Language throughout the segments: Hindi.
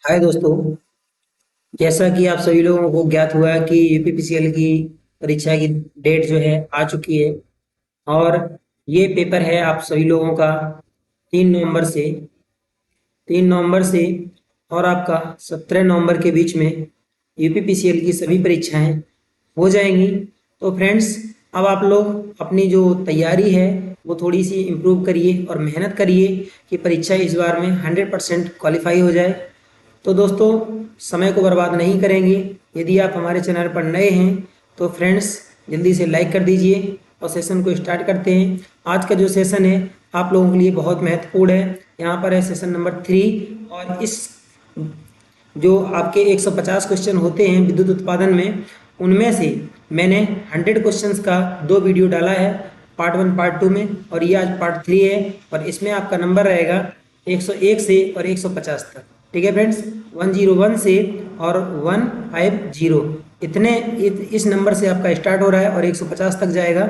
हाय दोस्तों। जैसा कि आप सभी लोगों को ज्ञात हुआ है कि यूपीपीसीएल की परीक्षा की डेट जो है आ चुकी है। और ये पेपर है आप सभी लोगों का 3 नवंबर से 3 नवंबर से और आपका 17 नवंबर के बीच में यूपीपीसीएल की सभी परीक्षाएं हो जाएंगी। तो फ्रेंड्स, अब आप लोग अपनी जो तैयारी है वो थोड़ी सी इम्प्रूव करिए और मेहनत करिए कि परीक्षा इस बार में 100% क्वालिफाई हो जाए। तो दोस्तों, समय को बर्बाद नहीं करेंगे। यदि आप हमारे चैनल पर नए हैं तो फ्रेंड्स जल्दी से लाइक कर दीजिए और सेशन को स्टार्ट करते हैं। आज का जो सेशन है आप लोगों के लिए बहुत महत्वपूर्ण है। यहाँ पर है सेशन नंबर 3 और इस जो आपके 150 क्वेश्चन होते हैं विद्युत उत्पादन में, उनमें से मैंने 100 क्वेश्चंस का 2 वीडियो डाला है, पार्ट 1 पार्ट 2 में, और ये आज पार्ट 3 है। और इसमें आपका नंबर रहेगा 101 से और 150 तक। ठीक है फ्रेंड्स, 101 से और 150 इस नंबर से आपका स्टार्ट हो रहा है और 150 तक जाएगा।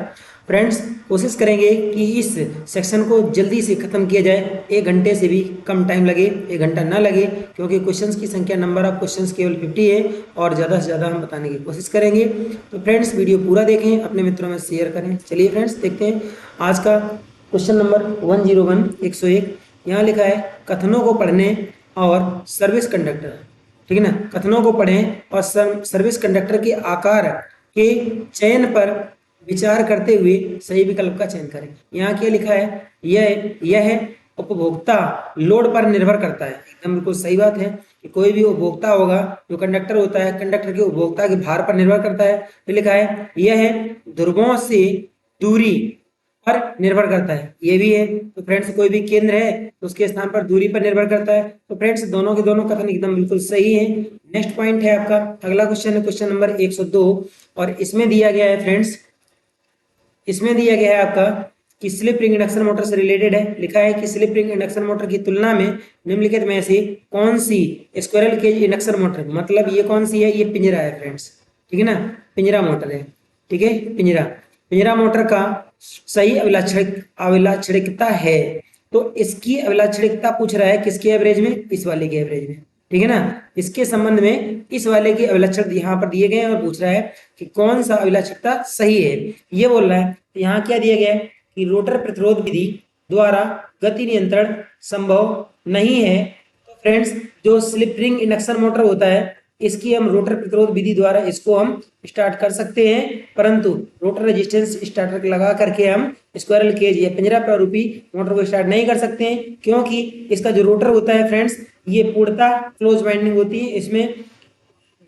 फ्रेंड्स, कोशिश करेंगे कि इस सेक्शन को जल्दी से ख़त्म किया जाए, 1 घंटे से भी कम टाइम लगे, 1 घंटा ना लगे, क्योंकि क्वेश्चंस की संख्या, नंबर ऑफ क्वेश्चंस केवल 50 है और ज़्यादा से ज़्यादा हम बताने की कोशिश करेंगे। तो फ्रेंड्स, वीडियो पूरा देखें, अपने मित्रों में शेयर करें। चलिए फ्रेंड्स, देखते हैं आज का क्वेश्चन नंबर 101। यहाँ लिखा है कथनों को पढ़ने और सर्विस कंडक्टर। ठीक है ना, कथनों को पढ़ें और सर्विस कंडक्टर के आकार के चयन पर विचार करते हुए सही विकल्प का चयन करें। यहाँ क्या लिखा है, यह उपभोक्ता लोड पर निर्भर करता है। एकदम बिल्कुल सही बात है कि कोई भी उपभोक्ता होगा, जो कंडक्टर होता है, कंडक्टर के उपभोक्ता के भार पर निर्भर करता है। तो लिखा है यह ध्रुवों से दूरी पर निर्भर करता है, ये भी है। तो फ्रेंड्स, कोई भी केंद्र है तो उसके स्थान पर दूरी पर निर्भर करता है। तो फ्रेंड्स, दोनों के दोनों कथन एकदम बिल्कुल सही है। नेक्स्ट पॉइंट है आपका, अगला क्वेश्चन है क्वेश्चन नंबर 102। और इसमें दिया गया है फ्रेंड्स, इसमें दिया गया है आपका कि स्लिप रिंग इंडक्शन मोटर से रिलेटेड है। लिखा है कि स्लिप रिंग इंडक्शन मोटर की तुलना में निम्नलिखित में से कौन सी स्क्विरल केज इंडक्शन मोटर, मतलब ये कौन सी है, ये पिंजरा है फ्रेंड्स। ठीक है ना, पिंजरा मोटर है। ठीक है, पिंजरा पिंजरा मोटर का सही अभिलाक्षणिकता है। तो इसकी अभिलाक्षणिकता पूछ रहा है किसके एवरेज में, इस वाले के एवरेज में। ठीक है ना, इसके संबंध में इस वाले के अभिलक्षण यहाँ पर दिए गए हैं और पूछ रहा है कि कौन सा अभिलक्षणता सही है, ये बोल रहा है। तो यहाँ क्या दिया गया है कि रोटर प्रतिरोध विधि द्वारा गति नियंत्रण संभव नहीं है। तो फ्रेंड्स, जो स्लिप रिंग इंडक्शन मोटर होता है, इसकी हम रोटर प्रतिरोध विधि द्वारा इसको हम स्टार्ट कर सकते हैं, परंतु रोटर रेजिस्टेंस स्टार्टर लगा करके हम स्क्वायरल केज या पिंजरा प्रारूपी मोटर को स्टार्ट नहीं कर सकते हैं, क्योंकि इसका जो रोटर होता है फ्रेंड्स, ये पूर्णतः क्लोज वाइंडिंग होती है। इसमें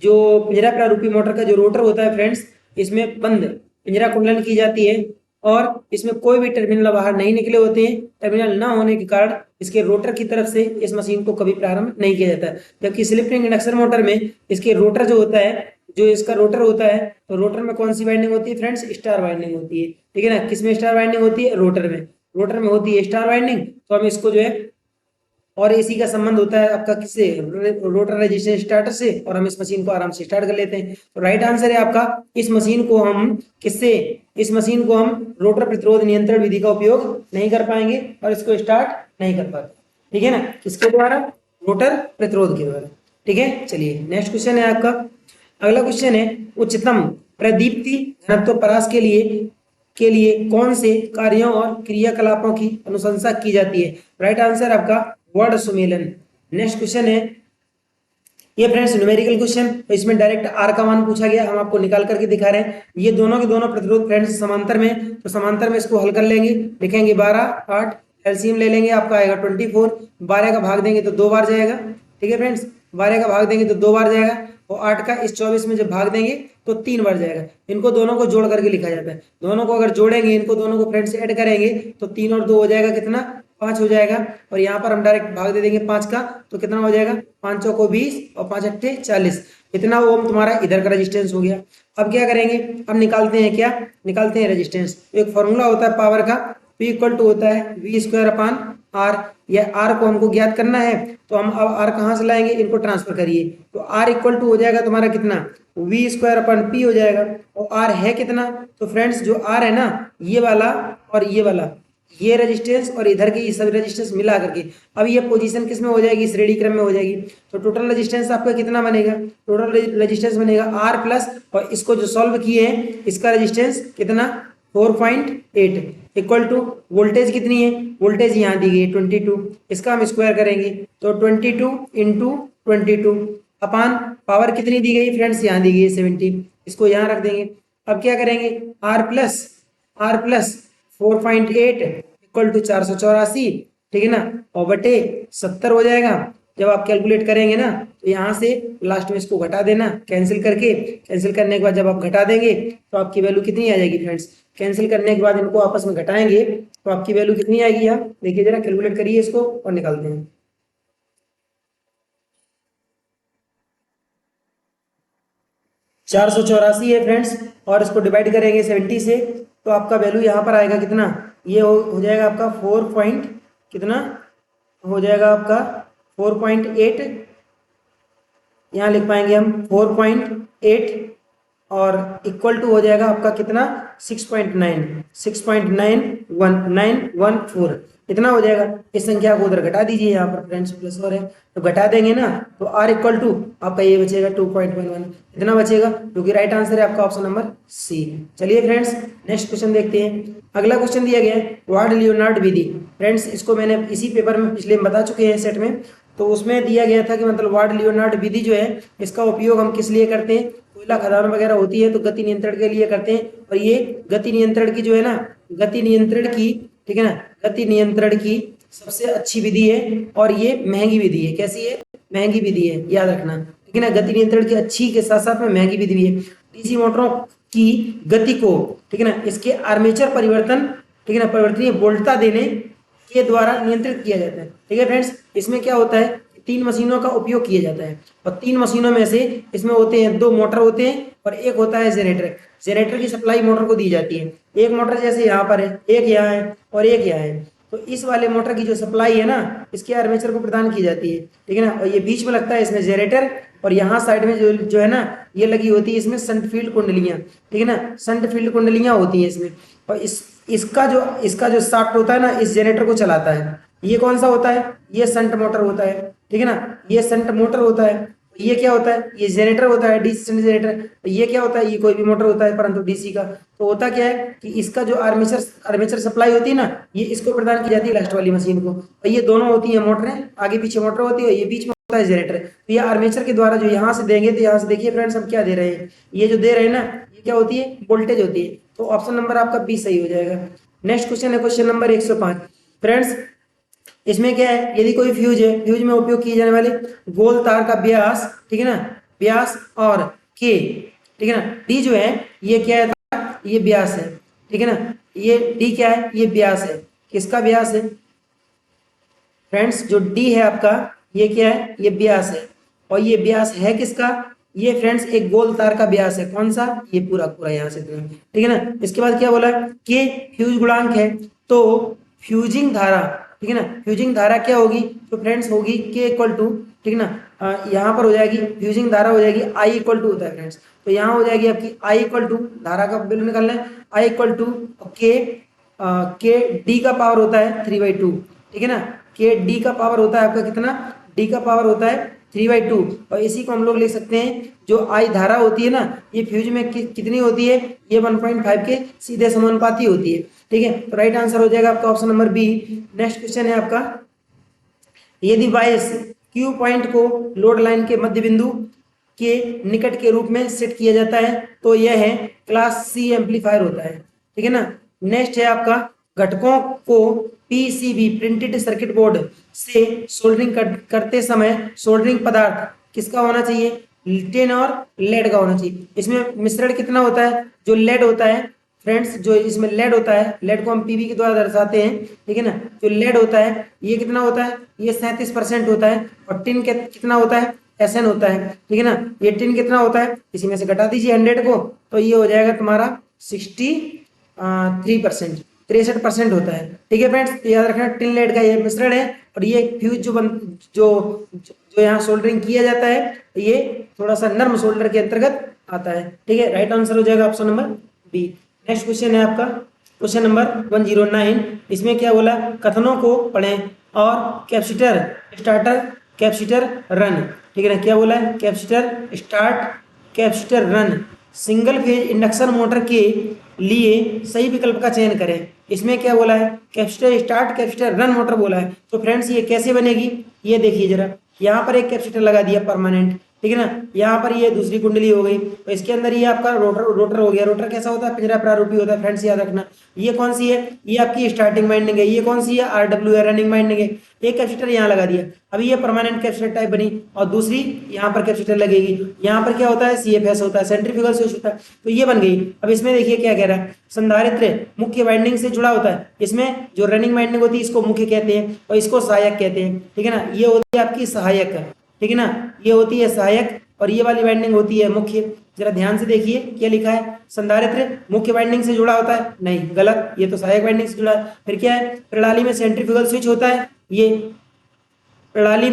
जो पिंजरा प्रारूपी मोटर का जो रोटर होता है फ्रेंड्स, इसमें बंद पिंजरा कुंडलन की जाती है और इसमें कोई भी टर्मिनल बाहर नहीं निकले होते हैं। टर्मिनल ना होने के कारण इसके रोटर की तरफ से इस मशीन को कभी प्रारंभ नहीं किया जाता है। जबकि स्लिप रिंग इंडक्शन मोटर में इसके रोटर जो होता है, जो इसका रोटर होता है, तो रोटर में कौन सी वाइंडिंग होती है फ्रेंड्स, स्टार वाइंडिंग होती है। ठीक है ना, किसमें स्टार वाइंडिंग होती है, रोटर में। रोटर में होती है स्टार वाइंडिंग। तो हम इसको जो है, और इसी का संबंध होता है आपका किससे, रोटर रेजिस्टेंस स्टार्टर से, और हम इस मशीन को आराम से स्टार्ट कर लेते हैं। तो राइट आंसर है आपका, इस मशीन को हम किससे, इस मशीन को हम रोटर प्रतिरोध नियंत्रण विधि का उपयोग नहीं कर पाएंगे और इसको स्टार्ट नहीं कर पाते। ठीक है ना, किसके द्वारा, रोटर प्रतिरोध के द्वारा। ठीक है, चलिए नेक्स्ट क्वेश्चन है आपका। अगला क्वेश्चन है उच्चतम प्रदीप्ति घनत्व परास के लिए कौन से कार्यों और क्रियाकलापों की अनुशंसा की जाती है। राइट आंसर आपका वर्ड सुमेलन। नेक्स्ट क्वेश्चन है ये फ्रेंड्स न्यूमेरिकल क्वेश्चन, तो इसमें डायरेक्ट आर का मान पूछा गया, हम आपको निकाल करके दिखा रहे हैं। ये दोनों के दोनों प्रतिरोध फ्रेंड्स समांतर में, तो समांतर में इसको हल कर लेंगे। लिखेंगे 12 8, एलसीएम ले लेंगे, आपका आएगा 24। 12 का भाग देंगे तो 2 बार जाएगा। ठीक है फ्रेंड्स, 12 का भाग देंगे तो 2 बार जाएगा, और 8 का इस 24 में जब भाग देंगे तो 3 बार जाएगा। इनको दोनों को जोड़ करके लिखा जाता है। दोनों को अगर जोड़ेंगे, इनको दोनों को फ्रेंड्स ऐड करेंगे तो 3 और 2 हो जाएगा कितना, 5 हो जाएगा। और यहाँ पर हम डायरेक्ट भाग दे देंगे 5 का, तो कितना हो जाएगा, 5 चौको 20 और 5 अट्ठे 40। इतना ओम तुम्हारा इधर का रेजिस्टेंस हो गया। अब क्या करेंगे, अब निकालते हैं, क्या निकालते हैं, रेजिस्टेंस। एक फॉर्मूला होता है पावर का, P इक्वल टू होता है V² / R। या R को हमको ज्ञात करना है, तो हम अब R कहाँ से लाएंगे, इनको ट्रांसफर करिए। तो R इक्वल टू हो जाएगा तुम्हारा कितना, V² / P हो जाएगा। और R है कितना, तो फ्रेंड्स जो R है ना, ये वाला और ये वाला, ये रेजिस्टेंस और इधर के ये सभी रेजिस्टेंस मिला करके अब ये पोजीशन किस में हो जाएगी, श्रेणी क्रम में हो जाएगी। तो टोटल रेजिस्टेंस आपका कितना बनेगा, टोटल रेजिस्टेंस बनेगा R प्लस, और इसको जो सॉल्व किए हैं इसका रेजिस्टेंस कितना 4.8 इक्वल टू वोल्टेज कितनी है, वोल्टेज यहाँ दी गई है 22, इसका हम स्क्वायर करेंगे तो 22 इंटू 22 अपान पावर कितनी दी गई फ्रेंड्स, यहाँ दी गई है 70, इसको यहाँ रख देंगे। अब क्या करेंगे R प्लस 4.8 इक्वल टू 484, ठीक है ना, और बटे 70 हो जाएगा। जब आप कैलकुलेट करेंगे ना तो यहाँ से लास्ट में इसको घटा देना कैंसिल करके, कैंसिल करने के बाद जब आप घटा देंगे तो आपकी वैल्यू कितनी आ जाएगी फ्रेंड्स, कैंसिल करने के बाद इनको आपस में घटाएंगे तो आपकी वैल्यू कितनी आएगी, यहाँ देखिए जरा कैलकुलेट करिए इसको और निकालते हैं। 484 है फ्रेंड्स, और इसको डिवाइड करेंगे 70 से तो आपका वैल्यू यहाँ पर आएगा कितना, ये हो जाएगा आपका 4 पॉइंट कितना हो जाएगा आपका 4.8, यहाँ लिख पाएंगे हम 4.8 और इक्वल टू हो जाएगा आपका कितना 6.914 इतना हो जाएगा। इस संख्या को उधर घटा दीजिए, यहाँ पर फ्रेंड्स प्लस और है तो घटा देंगे ना तो R इक्वल टू आपका ये बचेगा 2.11 इतना बचेगा, जो कि राइट आंसर है आपका ऑप्शन नंबर सी। चलिए फ्रेंड्स नेक्स्ट क्वेश्चन देखते हैं। अगला क्वेश्चन दिया गया है वार्ड लियोनार्ड विधि। फ्रेंड्स इसको मैंने इसी पेपर में पिछले में बता चुके हैं सेट में, तो उसमें दिया गया था कि मतलब वार्ड लियोनार्ड विधि जो है इसका उपयोग हम किस लिए करते हैं, कोयला खदान वगैरह होती है तो गति नियंत्रण के लिए करते हैं। और ये गति नियंत्रण की जो है ना, गति नियंत्रण की, ठीक है ना, गति नियंत्रण की सबसे अच्छी विधि है और ये महंगी विधि है। कैसी है, महंगी विधि है, याद रखना, ठीक है ना। गति नियंत्रण की अच्छी के साथ साथ में महंगी विधि भी है। डीसी मोटरों की गति को, ठीक है ना, इसके आर्मेचर परिवर्तन, ठीक है ना, परिवर्तनीय वोल्टता देने के द्वारा नियंत्रित किया जाता है। ठीक है फ्रेंड्स, इसमें क्या होता है, 3 मशीनों का उपयोग किया जाता है और 3 मशीनों में से इसमें होते हैं 2 मोटर होते हैं और एक होता है जनरेटर। जनरेटर की सप्लाई मोटर को दी जाती है। एक मोटर जैसे यहाँ पर है, एक यहाँ है और एक यहाँ है, तो इस वाले मोटर की जो सप्लाई है ना इसके आर्मेचर को प्रदान की जाती है, ठीक है ना। और ये बीच में लगता है इसमें जनरेटर, और यहाँ साइड में जो है ना ये लगी होती है इसमें संट फील्ड कुंडलियाँ, ठीक है ना, संट फील्ड कुंडलियाँ होती हैं इसमें। और इसका जो शाफ्ट होता है ना इस जनरेटर को चलाता है। ये कौन सा होता है, ये संट मोटर होता है, ठीक है ना, ये संट मोटर होता है। ये क्या होता है, ये जनरेटर होता है, डीसी शंट जनरेटर। ये क्या होता है, ये कोई भी मोटर होता है परंतु डीसी का। तो होता क्या है कि इसका जो आर्मेचर सप्लाई होती है ना ये इसको प्रदान की जाती है लास्ट वाली मशीन को, और ये दोनों होती है मोटरें, आगे पीछे मोटर होती है, ये बीच में होता है जनरेटर। तो ये आर्मेचर के द्वारा जो यहाँ से देंगे, तो यहाँ से देखिए फ्रेंड्स हम क्या दे रहे हैं, ये जो दे रहे हैं ना ये क्या होती है, वोल्टेज होती है। तो ऑप्शन नंबर आपका बी सही हो जाएगा। नेक्स्ट क्वेश्चन है क्वेश्चन नंबर 105। फ्रेंड्स इसमें क्या है, यदि कोई फ्यूज है, फ्यूज में उपयोग किए जाने वाले गोल तार का व्यास, ठीक है ना, व्यास और के, ठीक है ना, डी जो है ये क्या है, ये व्यास है, ठीक है ना, ये डी क्या है, ये व्यास है। किसका व्यास है फ्रेंड्स, जो डी है आपका ये क्या है, ये व्यास है। और ये व्यास है किसका, ये फ्रेंड्स एक गोल तार का व्यास है। कौन सा, ये पूरा पूरा यहाँ से, ठीक है ना। इसके बाद क्या बोला, के फ्यूज गुणांक है, तो फ्यूजिंग धारा, ठीक है ना, फ्यूजिंग धारा क्या होगी, तो फ्रेंड्स होगी के इक्वल टू, ठीक है ना, यहाँ पर हो जाएगी फ्यूजिंग धारा हो जाएगी आई इक्वल टू होता है फ्रेंड्स, तो यहाँ हो जाएगी आपकी आई इक्वल टू, धारा का वैल्यू निकालना है, आई इक्वल टू के डी का पावर होता है 3/2, ठीक है ना, के डी का पावर होता है आपका कितना, डी का पावर होता है 3/2। और इसी को हम लोग लिख सकते हैं जो आई धारा होती है ना ये फ्यूज में कितनी होती है, ये 1.5 के सीधे समानुपाती होती है, ठीक है। तो राइट आंसर हो जाएगा आपका option number B. Next question है आपका, यदि वाइस क्यू पॉइंट को लोड लाइन के मध्य बिंदु के निकट के रूप में सेट किया जाता है तो यह है क्लास सी एम्पलीफायर होता है, ठीक है ना। नेक्स्ट है आपका, घटकों को पीसीबी प्रिंटेड सर्किट बोर्ड से सोल्डरिंग करते समय सोल्डरिंग पदार्थ किसका होना चाहिए, टिन और लेड का होना चाहिए। इसमें मिश्रण कितना होता है, जो लेड होता है फ्रेंड्स, जो इसमें लेड होता है, लेड को हम पीबी के द्वारा दर्शाते हैं, ठीक है ना। जो लेड होता है ये कितना होता है, ये 37% होता है। और टिन कितना होता है, एसएन होता है, ठीक है ना। ये टिन कितना होता है, इसी में से घटा दीजिए 100 को, तो ये हो जाएगा तुम्हारा 63%, 63% होता है, ठीक है फ्रेंड्स। याद रखना टिन लेड का ये मिश्रण है और ये फ्यूज जो यहाँ सोल्डरिंग किया जाता है ये थोड़ा सा नर्म सोल्डर के अंतर्गत आता है, ठीक है। राइट आंसर हो जाएगा option number B. Next question है आपका क्वेश्चन नंबर 109, इसमें क्या बोला, कथनों को पढ़ें और कैपेसिटर स्टार्टर कैपेसिटर रन, ठीक है ना, क्या बोला है, capacitor start capacitor run single phase induction motor के लिए सही विकल्प का चयन करें। इसमें क्या बोला है, capacitor start capacitor run motor बोला है। तो फ्रेंड्स ये कैसे बनेगी, ये देखिए जरा, यहाँ पर एक कैपेसिटर लगा दिया परमानेंट, ठीक है ना, यहाँ पर ये दूसरी कुंडली हो गई, तो इसके अंदर ये आपका रोटर रोटर हो गया। रोटर कैसा होता है, पिंजरा प्रारूपी होता है फ्रेंड्स, याद रखना। ये कौन सी है, ये आपकी स्टार्टिंग वाइंडिंग है। ये कौन सी है, आरडब्ल्यू है, रनिंग वाइंडिंग है। एक कैपेसिटर यहाँ लगा दिया, अभी ये परमानेंट कैपेसिटर टाइप बनी, और दूसरी यहाँ पर कैपेसिटर लगेगी। यहाँ पर क्या होता है, सीएफएस होता है, सेंट्रीफ्यूगल स्विच होता है। तो ये बन गई। अब इसमें देखिए क्या कह रहा है, संधारित्र मुख्य वाइंडिंग से जुड़ा होता है। इसमें जो रनिंग वाइंडिंग होती है इसको मुख्य कहते हैं और इसको सहायक कहते हैं, ठीक है ना। ये होती है आपकी सहायक, ठीक है ना, ये होती है सहायक और ये वाली वाइंडिंग होती है मुख्य। जरा ध्यान से देखिए क्या लिखा है, संधारित्र मुख्य वाइंडिंग से जुड़ा होता है, नहीं गलत, ये तो सहायक वाइंडिंग से जुड़ा है। फिर क्या है, प्रणाली में सेंट्रीफ्यूगल स्विच होता है, ये प्रणाली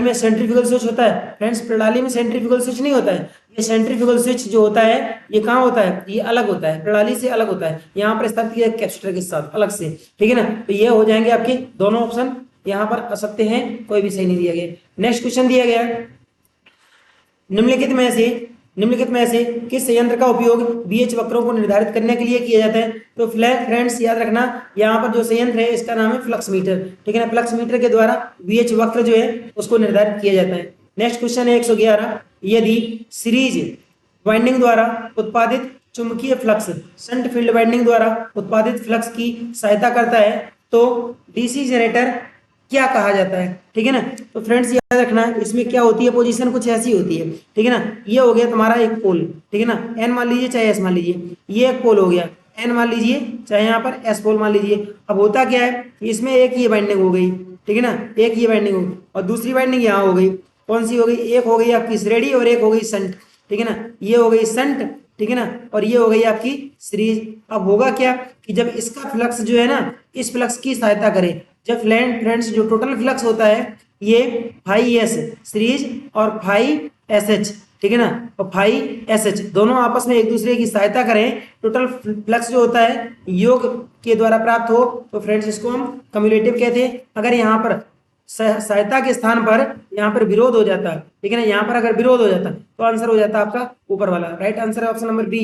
में सेंट्रीफ्यूगल स्विच होता है फ्रेंड्स। प्रणाली में सेंट्रीफ्यूगल स्विच नहीं होता है, ये सेंट्रीफ्यूगल स्विच जो होता है ये कहाँ होता है, ये अलग होता है, प्रणाली से अलग होता है, यहाँ पर स्थापित किया कैपेसिटर के साथ अलग से, ठीक है ना। तो ये हो जाएंगे आपके दोनों ऑप्शन यहाँ पर असत्य हैं, कोई भी सही नहीं दिया गया। नेक्स्ट क्वेश्चन दिया गया है, निम्नलिखित में से किस संयंत्र का उपयोग बीएच वक्रों को निर्धारित करने के लिए किया जाता है। तो फ्रेंड्स याद रखना, यहाँ पर जो संयंत्र है इसका नाम है फ्लक्स मीटर, ठीक है ना। फ्लक्स मीटर के द्वारा बीएच वक्र जो है उसको निर्धारित किया जाता है। नेक्स्ट क्वेश्चन है 111, यदि सीरीज वाइंडिंग द्वारा उत्पादित चुंबकीय फ्लक्स शंट फील्ड वाइंडिंग द्वारा उत्पादित फ्लक्स की सहायता करता है तो डीसी जनरेटर क्या कहा जाता है, ठीक है ना। तो फ्रेंड्स याद रखना, इसमें क्या होती है, पोजीशन कुछ ऐसी होती है, ठीक है ना। ये हो गया तुम्हारा एक पोल, ठीक है ना, एन मान लीजिए चाहे एस मान लीजिए, ये एक पोल हो गया, एन मान लीजिए चाहे यहाँ पर एस पोल मान लीजिए। अब होता क्या है, इसमें एक ये वाइंडिंग हो गई, ठीक है ना, एक ये वाइंडिंग हो गई और दूसरी वाइंडिंग यहाँ हो गई। कौन सी हो गई, एक हो गई आपकी श्रेणी और एक हो गई संट, ठीक है ना। ये हो गई संट, ठीक है ना, और ये हो गई आपकी सीरीज। अब होगा क्या कि जब इसका फ्लक्स जो है ना इस फ्लक्स की सहायता करे, जब फ्रेंड्स जो टोटल फ्लक्स होता है ये फाई एस सीरीज और फाई एस एच, ठीक है ना, और फाई एस एच दोनों आपस में एक दूसरे की सहायता करें, टोटल फ्लक्स जो होता है योग के द्वारा प्राप्त हो, तो फ्रेंड्स इसको हम कम्युलेटिव कहते हैं। अगर यहाँ पर सहायता के स्थान पर यहाँ पर विरोध हो जाता, ठीक है ना, यहाँ पर अगर विरोध हो जाता तो आंसर हो जाता आपका ऊपर वाला, राइट आंसर है option number B.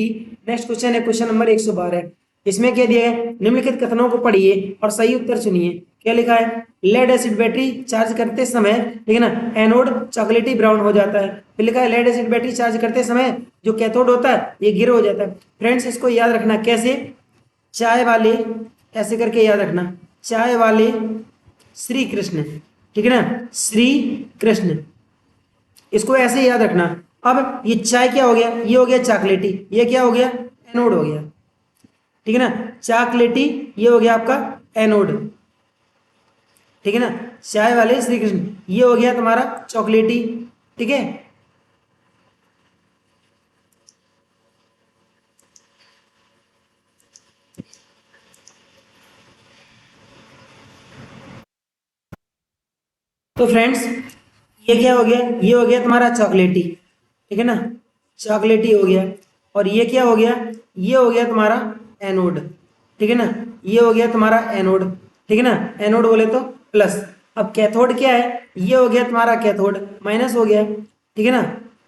Next question है क्वेश्चन नंबर 112, इसमें क्या दिया है, निम्नलिखित कथनों को पढ़िए और सही उत्तर चुनिए। क्या लिखा है, लेड एसिड बैटरी चार्ज करते समय, ठीक है ना, एनोड चॉकलेटी ब्राउन हो जाता है। फिर लिखा है लेड एसिड बैटरी चार्ज करते समय जो कैथोड होता है ये गिर हो जाता है। फ्रेंड्स इसको याद रखना कैसे, चाय वाले, ऐसे करके याद रखना, चाय वाले श्री कृष्ण, ठीक है ना, श्री कृष्ण, इसको ऐसे याद रखना। अब ये चाय क्या हो गया, ये हो गया चॉकलेटी, ये क्या हो गया, एनोड हो गया, ठीक है ना, चॉकलेटी ये हो गया आपका एनोड, ठीक है ना, चाय वाले श्री कृष्ण ये हो गया तुम्हारा चॉकलेटी, ठीक है। तो फ्रेंड्स ये क्या हो गया, ये हो गया तुम्हारा चॉकलेटी, ठीक है ना, चॉकलेटी हो गया। और ये क्या हो गया, ये हो गया तुम्हारा एनोड, ठीक है ना, ये हो गया तुम्हारा एनोड, ठीक है ना, एनोड बोले तो प्लस। अब कैथोड क्या है, ये हो गया तुम्हारा कैथोड माइनस हो गया, ठीक है ना,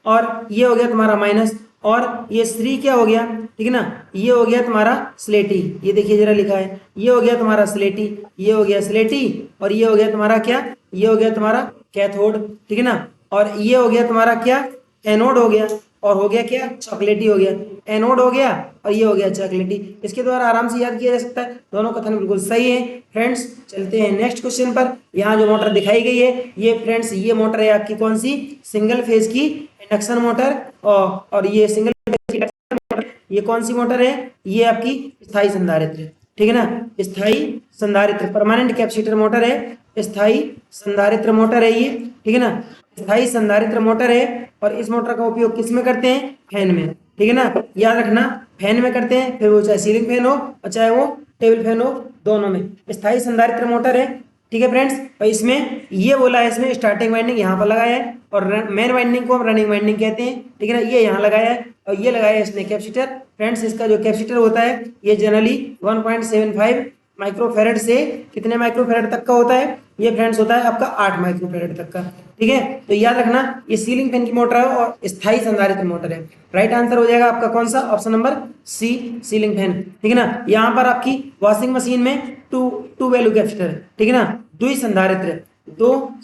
और ये हो गया तुम्हारा माइनस, और ये श्री क्या हो गया, ठीक है ना, ये हो गया तुम्हारा स्लेटी, ये देखिए जरा लिखा है, ये हो गया तुम्हारा स्लेटी, ये हो गया स्लेटी, और ये हो गया तुम्हारा क्या, ये हो गया तुम्हारा कैथोड, ठीक है ना, और ये हो गया तुम्हारा क्या, एनोड हो गया, और हो गया क्या, चॉकलेटी हो गया, एनोड हो गया और ये हो गया चॉकलेटी। इसके द्वारा आराम से याद किया जा सकता है, दोनों कथन बिल्कुल सही है। फ्रेंड्स चलते हैं नेक्स्ट क्वेश्चन पर। यहाँ जो मोटर दिखाई गई है ये फ्रेंड्स ये मोटर है आपकी कौन सी, सिंगल फेज की इंडक्शन मोटर, और ये सिंगल फेज की इंडक्शन मोटर ये कौन सी मोटर है, ये आपकी स्थायी संधारित्र, ठीक है ना, स्थायी संधारित्र परमानेंट कैपेसिटर मोटर है, स्थायी संधारित्र मोटर है ये, ठीक है ना, स्थायी संधारित्र मोटर है। और इस मोटर का उपयोग किस में करते हैं, फैन में, ठीक है ना, याद रखना फैन में करते हैं, फिर वो चाहे सीलिंग फैन हो और चाहे वो टेबल फैन हो, दोनों में स्थायी संधारित्र मोटर है, ठीक है फ्रेंड्स। और इसमें ये बोला है, इसमें स्टार्टिंग वाइंडिंग यहाँ पर लगाया है और मेन वाइंडिंग को हम रनिंग वाइंडिंग कहते हैं, ठीक है ना, ये यहाँ लगाया है और ये लगाया है इसने कैपेसिटर फ्रेंड्स इसका जो कैपेसिटर होता है ये जनरली 1.75 माइक्रोफेरेड से कितने माइक्रोफेरेड तक का होता है, ये फ्रेंड्स होता है आपका 8 माइक्रोफेरेड तक का। ठीक है, तो याद रखना ये सीलिंग फैन की मोटर है और स्थायी संधारित्र मोटर है। राइट आंसर हो जाएगा आपका कौन सा, option number C, ceiling fan. ठीक है ना, यहाँ पर आपकी वॉशिंग मशीन में टू वैल्यू कैपेसिटर, ठीक है ना, दो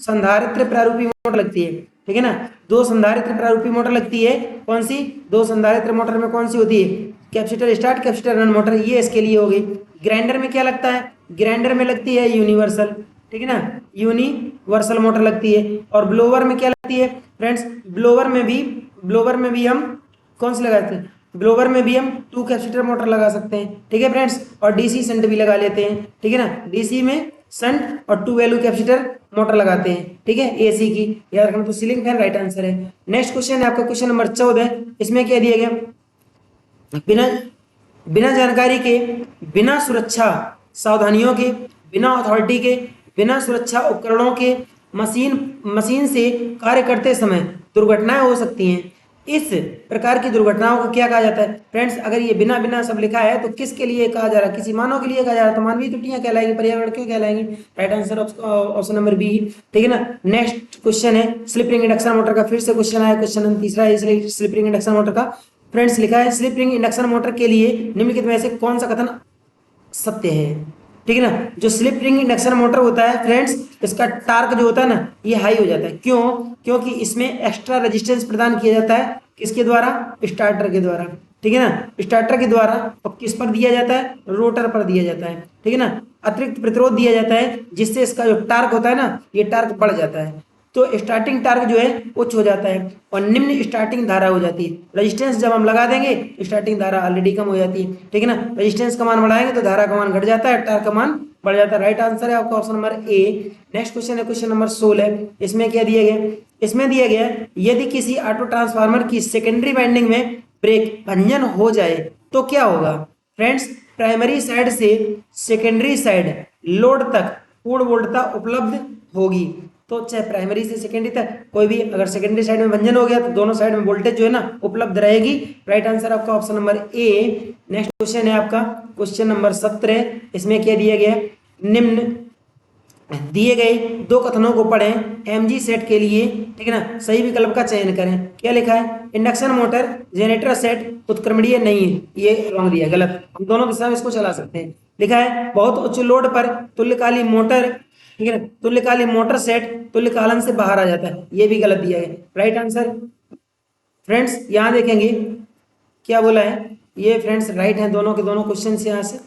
संधारित्र प्रारूपी मोटर लगती है। ठीक है ना, दो संधारित्र प्रारूपी मोटर लगती है। कौन सी दो संधारित्र मोटर में कौन सी होती है, capacitor start capacitor run motor, ये इसके लिए हो गई। ग्राइंडर में क्या लगता है, ग्राइंडर में लगती है यूनिवर्सल, ठीक है ना, यूनिवर्सल मोटर लगती है। और ब्लोवर में क्या लगती है फ्रेंड्स, ब्लोवर में भी हम कौन सी लगाते हैं, ब्लोवर में भी हम 2 कैपेसिटर मोटर लगा सकते हैं। ठीक है फ्रेंड्स, और डीसी शंट भी लगा लेते हैं। ठीक है ना, डीसी में शंट और 2 वैल्यू कैपेसिटर मोटर लगाते हैं। ठीक है, एसी की, याद रखना। तो सीलिंग फैन राइट आंसर है। नेक्स्ट क्वेश्चन है आपका क्वेश्चन नंबर 14। इसमें क्या दिया गया, बिना जानकारी के, बिना सुरक्षा सावधानियों के, बिना अथॉरिटी के, बिना सुरक्षा उपकरणों के मशीन से कार्य करते समय दुर्घटनाएं हो सकती हैं। इस प्रकार की दुर्घटनाओं को क्या कहा जाता है फ्रेंड्स, अगर ये बिना बिना सब लिखा है तो किसके लिए कहा जा रहा है, किसी मानव के लिए कहा जा रहा है, तो मानवीय त्रुटियां कहलाएंगी, पर्यावरण क्यों कहलाएंगी। Right answer option number B. ठीक है ना, नेक्स्ट क्वेश्चन है स्लिप रिंग इंडक्शन मोटर का, फिर से क्वेश्चन आया, क्वेश्चन नंबर तीसरा है स्लिप रिंग इंडक्शन मोटर का। फ्रेंड्स लिखा है स्लिप रिंग इंडक्शन मोटर के लिए निम्नलिखित में से कौन सा कथन सत्य है। ठीक है ना, जो स्लिप रिंग इंडक्शन मोटर होता है फ्रेंड्स, इसका टार्क जो होता है ना ये हाई हो जाता है। क्यों, क्योंकि इसमें एक्स्ट्रा रेजिस्टेंस प्रदान किया जाता है, किसके द्वारा, स्टार्टर के द्वारा। ठीक है ना, स्टार्टर के द्वारा, और किस पर दिया जाता है, रोटर पर दिया जाता है। ठीक है ना, अतिरिक्त प्रतिरोध दिया जाता है जिससे इसका जो टार्क होता है ना ये टार्क बढ़ जाता है, तो स्टार्टिंग टार्क जो है उच्च हो जाता है और निम्न स्टार्टिंग धारा हो जाती है। रेजिस्टेंस जब हम लगा देंगे स्टार्टिंग धारा ऑलरेडी कम हो जाती है। ठीक है ना, रेजिस्टेंस का मान बढ़ाएंगे तो धारा का मान घट जाता है, टार्क का मान बढ़ जाता है। राइट आंसर है आपका option number A. Next question है क्वेश्चन नंबर 16। इसमें क्या दिया गया, इसमें दिया गया यदि किसी ऑटो ट्रांसफार्मर की सेकेंडरी वाइंडिंग में ब्रेक भंजन हो जाए तो क्या होगा। फ्रेंड्स, प्राइमरी साइड से सेकेंडरी साइड लोड तक पूर्ण वोल्टता उपलब्ध होगी। तो चाहे प्राइमरी से सेकेंडरी तक कोई भी अगर सेकेंडरी साइड में भंजन हो गया तो दोनों साइड में वोल्टेज जो है ना उपलब्ध रहेगी। राइट आंसर आपका option number A. Next question है आपका क्वेश्चन नंबर 17। इसमें क्या दिया गया, निम्न दिए गए दो कथनों को पढ़ें एमजी सेट के लिए। ठीक है ना, सही विकल्प का चयन करें। क्या लिखा है, इंडक्शन मोटर जनरेटर सेट उत्क्रमणीय नहीं है, ये रॉन्ग दिया, गलत। हम दोनों दिशा में इसको चला सकते हैं। लिखा है बहुत उच्च लोड पर तुल्यकाली मोटर, ठीक है ना, तुल्यकाली मोटर सेट तुल्यकालन से बाहर आ जाता है, ये भी गलत दिया है। राइट आंसर फ्रेंड्स यहाँ देखेंगे क्या बोला है, ये फ्रेंड्स राइट है दोनों के दोनों क्वेश्चन यहाँ से।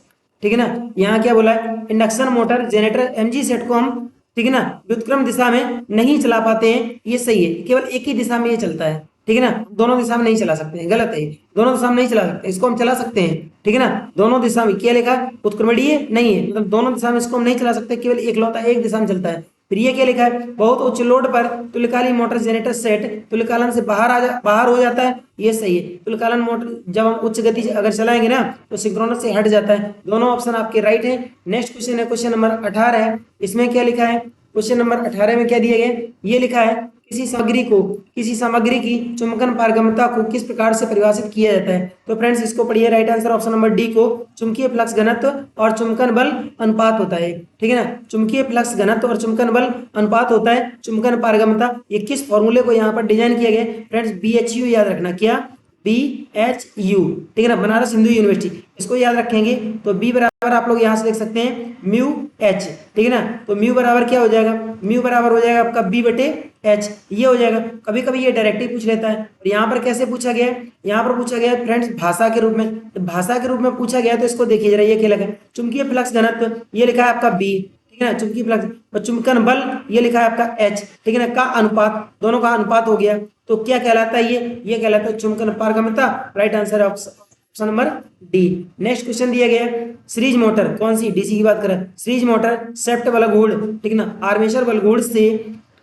ठीक है ना, यहाँ क्या बोला है, induction motor generator MG set को हम, ठीक है ना, व्युत्क्रम दिशा में नहीं चला पाते हैं, ये सही है, केवल एक ही दिशा में ये चलता है। ठीक है ना, दोनों दिशा में नहीं चला सकते हैं, गलत है, दोनों दिशा में नहीं चला सकते, इसको हम चला सकते हैं। ठीक है ना, दोनों दिशा में क्या लिखा, उत्क्रमणीय नहीं है, मतलब दोनों दिशा में इसको हम नहीं चला सकते, केवल एकलौता एक दिशा में चलता है। फिर ये क्या लिखा है, बहुत उच्च लोड पर तुल्यकालिक मोटर जनरेटर सेट तुल्यकालन से बाहर हो जाता है, ये सही है। तुल्यकालन मोटर जब हम उच्च गति से अगर चलाएंगे ना तो सिंक्रोनस से हट जाता है। दोनों ऑप्शन आपके राइट है। नेक्स्ट क्वेश्चन है क्वेश्चन नंबर 18 है। इसमें क्या लिखा है, क्वेश्चन नंबर 18 में क्या दिया गया, ये लिखा है किसी सामग्री की चुंबकन पारगम्यता को किस प्रकार से परिभाषित किया जाता है। तो फ्रेंड्स इसको पढ़िए, right answer option number D को चुंबकीय फ्लक्स घनत्व और चुंबकन बल अनुपात होता है। ठीक है ना, चुंबकीय फ्लक्स घनत्व और चुंबकन बल अनुपात होता है चुंबकन पारगम्यता। ये किस फॉर्मूले को यहाँ पर डिजाइन किया गया फ्रेंड्स, BHU याद रखना, क्या BHU, ठीक है ना, बनारस हिंदू यूनिवर्सिटी, इसको याद रखेंगे। तो बी बराबर आप लोग यहाँ से देख सकते हैं म्यू एच। ठीक है ना, तो म्यू बराबर क्या हो जाएगा, म्यू बराबर हो जाएगा आपका B बटे एच, ये हो जाएगा। कभी कभी ये डायरेक्ट ही पूछ लेता है, और यहाँ पर कैसे पूछा गया है, यहाँ पर पूछा गया है फ्रेंड्स भाषा के रूप में। तो भाषा के रूप में पूछा गया है तो इसको देखिए जरा, ये क्या लगा, चुंबकीय फ्लक्स घनत्व ये लिखा है आपका B, ठीक है ना, चुंबकीय फ्लक्स, और चुंबकन बल ये लिखा है आपका H, ठीक है ना, का अनुपात, दोनों का अनुपात हो गया, तो क्या कहलाता है ये कहलाता है चुंबकन पारगम्यता। Right answer option number D. Next question दिया गया है, सीरीज मोटर, कौन सी, डीसी की बात करें, सीरीज मोटर सेफ्ट बलघूर्ण, ठीक है ना, आर्मेचर बलघूर्ण से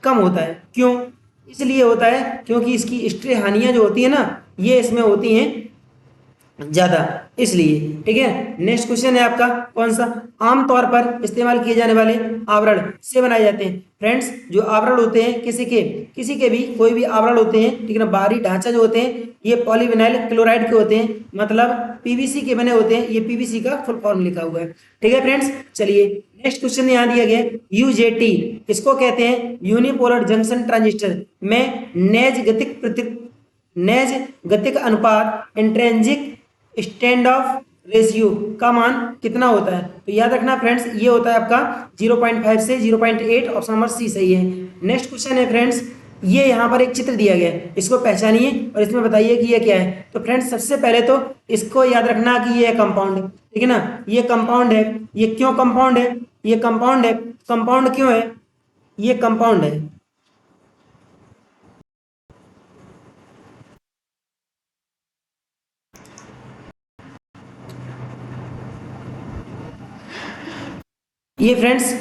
कम होता है। क्यों, इसलिए होता है क्योंकि इसकी स्ट्रे हानियां जो होती है ना ये इसमें होती हैं ज्यादा। इसलिए। ठीक है, नेक्स्ट क्वेश्चन है आपका कौन सा, आमतौर पर इस्तेमाल किए जाने वाले आवरण से बनाए जाते हैं। फ्रेंड्स, जो आवरण होते हैं किसी के भी कोई भी आवरण होते हैं, ठीक है ना, बाहरी ढांचा जो होते हैं ये पॉलीविनाइल क्लोराइड के होते हैं, मतलब पीवीसी के बने होते हैं। ये पीवीसी का फुल फॉर्म लिखा हुआ है। ठीक है फ्रेंड्स, चलिए नेक्स्ट क्वेश्चन यहाँ दिया गया है यूजेटी, इसको कहते हैं यूनिपोलर जंक्शन ट्रांजिस्टर में नेज गतिक अनुपात इंट्रिंसिक स्टैंड ऑफ रेशियो का मान कितना होता है। तो याद रखना फ्रेंड्स, ये होता है आपका 0.5 से 0.8, ऑप्शन नंबर सी सही है। नेक्स्ट क्वेश्चन है फ्रेंड्स, ये यहाँ पर एक चित्र दिया गया है, इसको पहचानिए और इसमें बताइए कि ये क्या है। तो फ्रेंड्स, सबसे पहले तो इसको याद रखना कि ये कंपाउंड है, ठीक है ना, ये कंपाउंड है। ये क्यों कंपाउंड है, ये कंपाउंड है, कंपाउंड क्यों है, ये कंपाउंड है। ये फ्रेंड्स,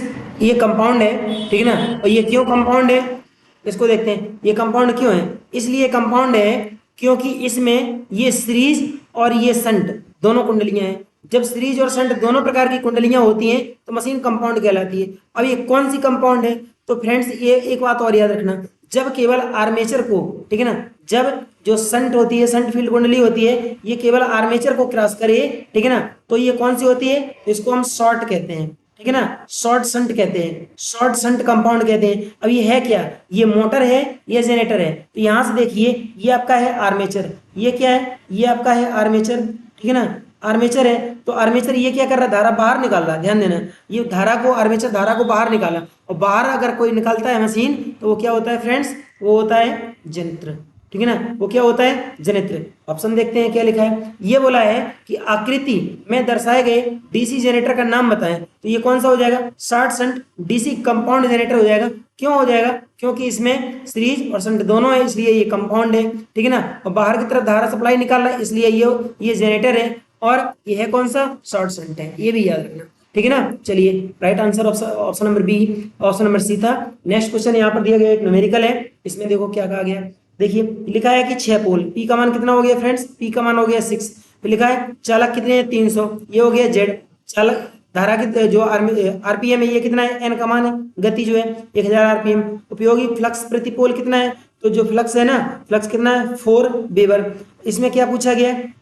ये कंपाउंड है, ठीक है ना, और ये क्यों कंपाउंड है इसको देखते हैं। ये कंपाउंड क्यों है, इसलिए कंपाउंड है क्योंकि इसमें ये सीरीज और ये संट दोनों कुंडलियां हैं। जब सीरीज और संट दोनों प्रकार की कुंडलियां होती हैं तो मशीन कंपाउंड कहलाती है। अब ये कौन सी कंपाउंड है, तो फ्रेंड्स ये एक बात और याद रखना, जब केवल आर्मेचर को, ठीक है ना, जब जो संट होती है, संट फील्ड कुंडली होती है, ये केवल आर्मेचर को क्रॉस करे, ठीक है ना, तो ये कौन सी होती है, इसको हम शॉर्ट कहते हैं, ठीक है ना, शॉर्ट संट कहते हैं, शॉर्ट संट कंपाउंड कहते हैं। अब ये है क्या, ये मोटर है, ये जनरेटर है। तो यहां से देखिए, ये आपका है आर्मेचर, ये क्या है, ये आपका है आर्मेचर, ठीक है ना, आर्मेचर है। तो आर्मेचर ये क्या कर रहा है, धारा बाहर निकाल रहा है, ध्यान देना, ये धारा को, आर्मेचर धारा को बाहर निकाला, और बाहर अगर कोई निकालता है मशीन तो वो क्या होता है फ्रेंड्स, वो होता है जनरेटर, ठीक है ना, वो क्या होता है जनरेटर। ऑप्शन देखते हैं क्या लिखा है, ये बोला है कि आकृति में दर्शाए गए डीसी जनरेटर का नाम बताएं। तो ये कौन सा हो जाएगा, short shunt DC compound generator हो जाएगा। क्यों हो जाएगा, क्योंकि इसमें सीरीज और शंट दोनों है, इसलिए ये कंपाउंड है, ठीक है ना, और बाहर की तरफ धारा सप्लाई निकाल रहा है, इसलिए ये जनरेटर है, और ये है कौन सा, शॉर्ट शंट है, ये भी याद रखना, ठीक है ना। चलिए right answer option number B, option number C था। नेक्स्ट क्वेश्चन यहाँ पर दिया गया एक न्यूमेरिकल है, इसमें देखो क्या कहा गया, देखिए लिखा है कि 6 पोल, पी का मान कितना हो गया फ्रेंड्स, पी का मान हो गया 6। फिर लिखा है चालक कितने हैं 300, ये हो गया जेड। चालक धारा की जो आरपीएम है ये कितना है, एन का मान है, गति जो है 1000 आरपीएम। उपयोगी फ्लक्स प्रति पोल कितना है, तो जो फ्लक्स है ना, फ्लक्स कितना है 4 वेबर। इसमें क्या पूछा गया है,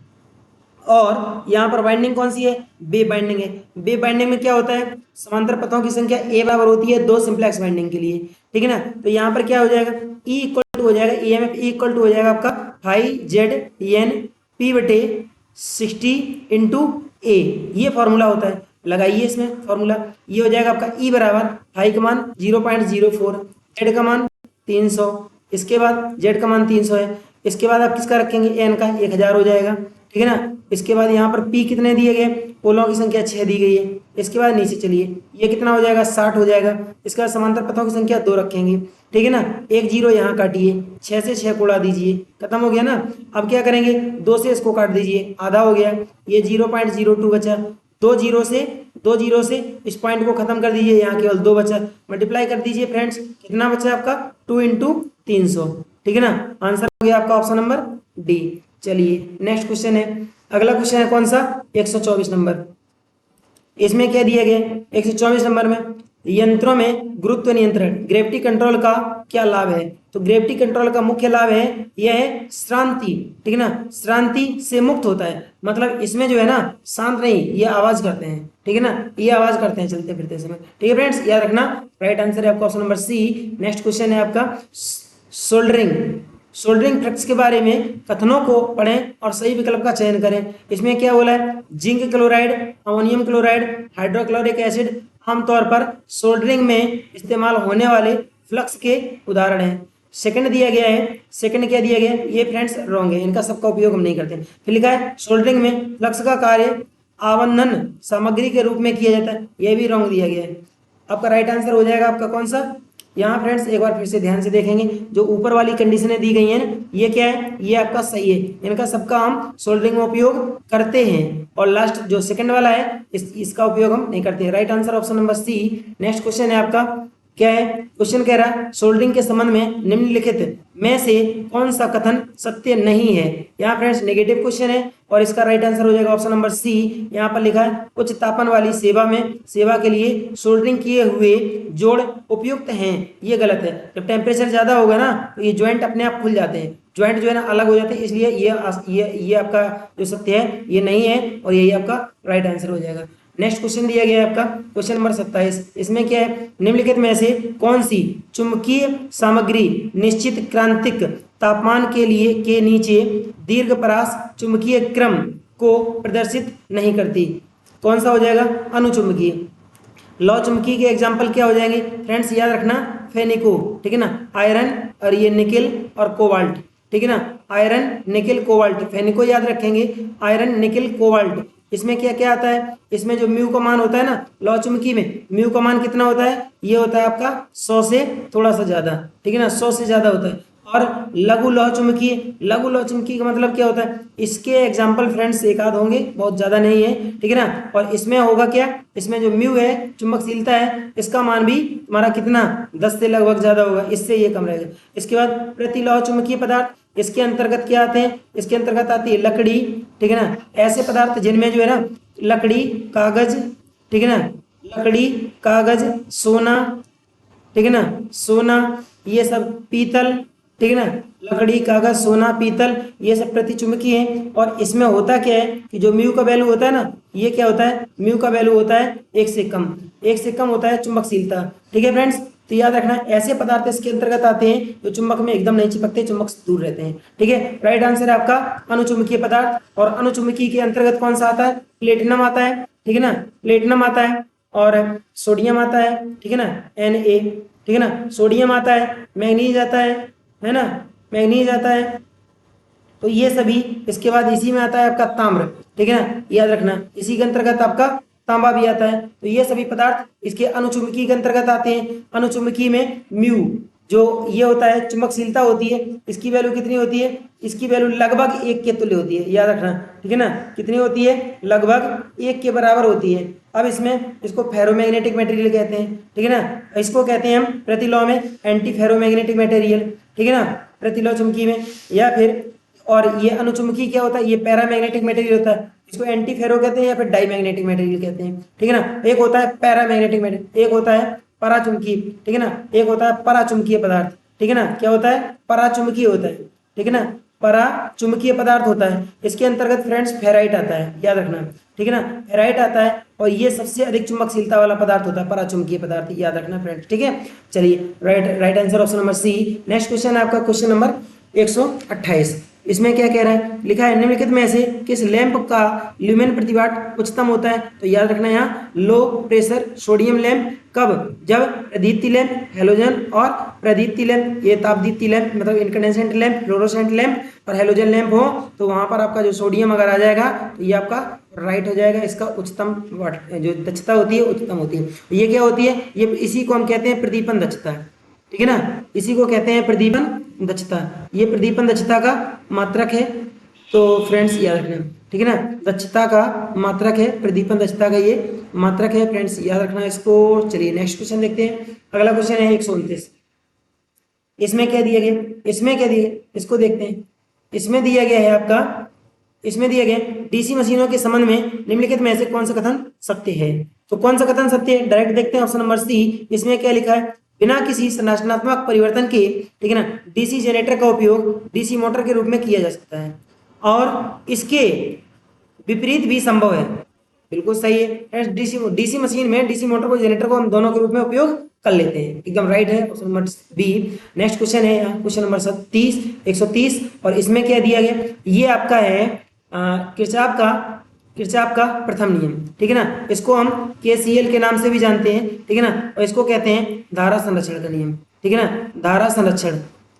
और यहाँ पर बाइंडिंग कौन सी है, बे बाइंडिंग है। बे बाइंडिंग में क्या होता है, समांतर पथों की संख्या ए बराबर होती है 2 सिंप्लेक्स बाइंडिंग के लिए, ठीक है ना। तो यहाँ पर क्या हो जाएगा, ई इक्वल टू हो जाएगा, ईएमएफ ई इक्वल टू हो जाएगा आपका 5ZN P बटे 60 इंटू ए, ये फॉर्मूला होता है, लगाइए इसमें फॉर्मूला। ये हो जाएगा आपका ई बराबर 5 का मान 0.04, जेड का मान 300, इसके बाद जेड का मान 300 है, इसके बाद आप किसका रखेंगे, एन का 1000 हो जाएगा, ठीक है ना। इसके बाद यहाँ पर पी कितने दिए गए, पोलों की संख्या 6 दी गई है। इसके बाद नीचे चलिए, ये कितना हो जाएगा 60 हो जाएगा। इसके बाद समांतर पथों की संख्या 2 रखेंगे, ठीक है ना। एक जीरो यहाँ काटिए, 6 से 6 को उड़ा दीजिए, खत्म हो गया ना। अब क्या करेंगे, 2 से इसको काट दीजिए, आधा हो गया, ये 0.02 बचा। दो जीरो से इस पॉइंट को खत्म कर दीजिए, यहाँ केवल 2 बचा, मल्टीप्लाई कर दीजिए फ्रेंड्स, कितना बचा आपका 2 इंटू 300, ठीक है ना। आंसर हो गया आपका ऑप्शन नंबर डी। चलिए नेक्स्ट क्वेश्चन है, अगला क्वेश्चन है कौन सा, 124 नंबर। इसमें क्या दिया गया, 124 नंबर में, यंत्रों में गुरुत्व नियंत्रण ग्रेविटी कंट्रोल का क्या लाभ है। तो ग्रेविटी कंट्रोल का मुख्य लाभ है, यह है श्रांति, ठीक है ना, श्रांति से मुक्त होता है। मतलब इसमें जो है ना, शांत नहीं, ये आवाज करते हैं, ठीक है ना, ये आवाज करते हैं चलते फिरते समय, ठीक है फ्रेंड्स, याद रखना। राइट आंसर है आपका option number C. Next question है आपका सोल्डरिंग, सोल्डरिंग फ्लक्स के बारे में कथनों को पढ़ें और सही विकल्प का चयन करें। इसमें क्या बोला है, zinc chloride, ammonium chloride, hydrochloric acid आमतौर पर सोल्डरिंग में इस्तेमाल होने वाले फ्लक्स के उदाहरण हैं। सेकंड दिया गया है, सेकंड क्या दिया गया है, ये फ्रेंड्स रॉन्ग है, इनका सबका उपयोग हम नहीं करते। फिर लिखा है सोल्डरिंग में फ्लक्स का कार्य आवंधन सामग्री के रूप में किया जाता है, यह भी रॉन्ग दिया गया है। आपका राइट आंसर हो जाएगा आपका कौन सा, यहाँ फ्रेंड्स एक बार फिर से ध्यान से देखेंगे, जो ऊपर वाली कंडीशनें दी गई हैं ये क्या है, ये आपका सही है, इनका सबका हम सोल्डरिंग में उपयोग करते हैं। और लास्ट जो सेकंड वाला है इसका उपयोग हम नहीं करते हैं। Right answer option number C. Next question है आपका क्या है क्वेश्चन कह रहा है सोल्डरिंग के संबंध में निम्नलिखित में से कौन सा कथन सत्य नहीं है। यहाँ फ्रेंड्स नेगेटिव क्वेश्चन है और इसका राइट आंसर हो जाएगा ऑप्शन नंबर सी। यहाँ पर लिखा है उच्च तापमान वाली सेवा के लिए सोल्डरिंग किए हुए जोड़ उपयुक्त हैं, ये गलत है। जब टेम्परेचर ज्यादा होगा ना तो ये ज्वाइंट अपने आप खुल जाते हैं, ज्वाइंट जो है ना अलग हो जाते हैं, इसलिए ये आपका जो सत्य है ये नहीं है और यही आपका राइट आंसर हो जाएगा। नेक्स्ट क्वेश्चन दिया गया है आपका क्वेश्चन नंबर 27। इसमें क्या है निम्नलिखित में से कौन सी चुंबकीय सामग्री निश्चित क्रांतिक तापमान के नीचे दीर्घ परास चुंबकीय क्रम को प्रदर्शित नहीं करती। कौन सा हो जाएगा अनुचुंबकीय। लौ चुंबकीय के एग्जाम्पल क्या हो जाएंगे फ्रेंड्स, याद रखना फेनिको, ठीक है ना, आयरन और ये निकेल और कोबाल्ट, ठीक है ना, आयरन निकेल कोबाल्ट, फेनिको याद रखेंगे, आयरन निकेल कोबाल्ट। इसमें क्या क्या आता है, इसमें जो म्यू का मान होता है ना लौ चुंबकीय में, म्यू का मान कितना होता है, ये होता है आपका 100 से थोड़ा सा ज्यादा, ठीक है ना, 100 से ज्यादा होता है। और लघु लौह चुंबकीय, लघु लौह चुंबकीय का मतलब क्या होता है, इसके एग्जाम्पल फ्रेंड्स एक आध होंगे, बहुत ज्यादा नहीं है, ठीक है ना। और इसमें होगा क्या, इसमें जो म्यू है चुंबकशीलता है इसका मान भी तुम्हारा कितना 10 से लगभग ज्यादा होगा, इससे ये कम रहेगा। इसके बाद प्रतिलौह चुंबकीय पदार्थ, इसके अंतर्गत क्या आते हैं, इसके अंतर्गत आती है लकड़ी, ठीक है ना, ऐसे पदार्थ जिनमें जो है ना लकड़ी कागज, ठीक है ना, लकड़ी कागज सोना, ठीक है ना, सोना ये सब पीतल, ठीक है ना, लकड़ी कागज सोना पीतल ये सब प्रतिचुंबकीय हैं। और इसमें होता क्या है कि जो म्यू का वैल्यू होता है ना, ये क्या होता है, म्यू का वैल्यू होता है 1 से कम, 1 से कम होता है चुंबकशीलता, ठीक है फ्रेंड्स। तो याद रखना ऐसे पदार्थ इसके अंतर्गत आते हैं जो चुंबक में एकदम नहीं चिपकते, चुंबक से दूर रहते हैं, ठीक है। राइट आंसर है आपका अनुचुंबकीय पदार्थ। और अनुचुंबकीय के अंतर्गत कौन सा आता है, प्लेटिनम आता है, ठीक है ना, प्लेटिनम आता है और सोडियम आता है, ठीक है ना, Na, ठीक है ना, सोडियम आता है, मैग्नीज आता है ना, मैग्नीज आता है, तो ये सभी। इसके बाद इसी में आता है आपका ताम्र, ठीक है ना, याद रखना इसी के अंतर्गत आपका तांबा भी आता है। तो ये सभी पदार्थ इसके अनुचुंबकीय के अंतर्गत आते हैं। अनुचुंबकीय में म्यू जो ये होता है चुंबकशीलता होती है, इसकी वैल्यू कितनी होती है, इसकी वैल्यू लगभग 1 के तुल्य होती है, याद रखना, ठीक है ना, कितनी होती है, लगभग 1 के बराबर होती है। अब इसमें इसको फेरोमैग्नेटिक मटेरियल कहते हैं, ठीक है ना, इसको कहते हैं हम प्रतिलौह में एंटी फेरोमैग्नेटिक मटेरियल, ठीक है ना, प्रतिलौह चुंबकीय में। या फिर और ये अनुचुंबकीय क्या होता है, ये पैरामैग्नेटिक मटेरियल होता है, इसको एंटी फेरो कहते हैं या फिर डाईमैग्नेटिक मटेरियल कहते हैं, ठीक है ना। एक होता है पैरामैग्नेटिक मटेरियल, एक होता है पराचुंबकीय, ठीक है ना, एक होता है पराचुंबकीय पदार्थ, ठीक है ना, क्या होता है पराचुंबकीय होता है, ठीक है ना, पराचुंबकीय पदार्थ होता है। इसके अंतर्गत फ्रेंड्स फेराइट आता है, याद रखना, ठीक है ना, फेराइट आता है और ये सबसे अधिक चुंबकशीलता वाला पदार्थ होता है पराचुंबकीय पदार्थ, याद रखना फ्रेंड्स, ठीक है। चलिए right answer option number C. Next question है आपका क्वेश्चन नंबर 128। इसमें क्या कह रहा है, लिखा है निम्नलिखित में से किस लैंप का ल्यूमेन प्रतिवाट उच्चतम होता है। तो याद रखना यहाँ लो प्रेशर सोडियम लैंप कब, जब प्रदीप्ति लैंप, हेलोजन और प्रदीप्ति लैंप, ये तापदीप्ति लैंप मतलब इनकैंडेसेंट लैंप, फ्लोरोसेंट लैंप और हेलोजन लैंप हो तो वहां पर आपका जो सोडियम अगर आ जाएगा तो ये आपका राइट हो जाएगा। इसका उच्चतम जो दक्षता होती है उच्चतम होती है। ये क्या होती है, ये इसी को हम कहते हैं प्रदीपन दक्षता, ठीक है ना, इसी को कहते हैं प्रदीपन दक्षता। ये प्रदीपन दक्षता का मात्रक है, तो फ्रेंड्स याद रखना, ठीक है ना, दक्षता का मात्रक है, प्रदीपन दक्षता का ये मात्रक है फ्रेंड्स, याद रखना इसको। चलिए नेक्स्ट क्वेश्चन देखते हैं। अगला क्वेश्चन है 129। इसमें क्या दिया गया, इसमें क्या दिया, इसको देखते हैं। इसमें दिया गया है आपका, इसमें दिया गया डीसी मशीनों के संबंध में निम्नलिखित में से कौन सा कथन सत्य है। तो कौन सा कथन सत्य है, डायरेक्ट देखते हैं ऑप्शन नंबर सी। इसमें क्या लिखा है, बिना किसी संरचनात्मक परिवर्तन के, ठीक है ना, डीसी जनरेटर का उपयोग डीसी मोटर के रूप में किया जा सकता है और इसके विपरीत भी संभव है। बिल्कुल सही है, डीसी मशीन में डीसी मोटर को जनरेटर को हम दोनों के रूप में उपयोग कर लेते हैं, एकदम राइट है option number B. Next question है क्वेश्चन नंबर 130 और इसमें क्या दिया गया, ये आपका है किरचॉफ का प्रथम नियम, ठीक है ना, इसको हम केसीएल के नाम से भी जानते हैं, ठीक है ना, और इसको कहते हैं धारा संरक्षण का नियम, ठीक है ना, धारा संरक्षण,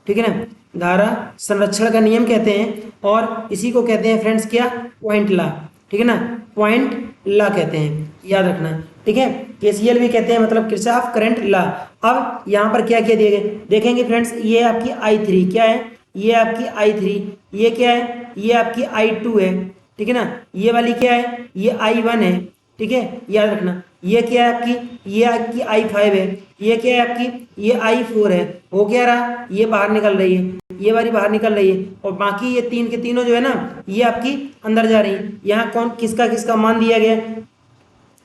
ठीक है ना, धारा संरक्षण का नियम कहते हैं। और इसी को कहते हैं फ्रेंड्स क्या, पॉइंट लॉ, ठीक है ना, पॉइंट लॉ कहते हैं, याद रखना, ठीक है, केसीएल भी कहते हैं मतलब किरचॉफ करंट लॉ। अब यहाँ पर क्या क्या दिए गए देखेंगे फ्रेंड्स, ये आपकी I3 क्या है, ये आपकी I3, ये क्या है, ये आपकी I2 है, ठीक है ना, ये वाली क्या है, ये I1 है, ठीक है, याद रखना। ये क्या है आपकी, ये आपकी I5 है, ये क्या है आपकी, ये I4 है। हो क्या रहा, ये बाहर निकल रही है, ये वाली बाहर निकल रही है, और बाकी ये तीन के तीनों जो है ना, ये आपकी अंदर जा रही है। यहाँ कौन किसका किसका मान दिया गया,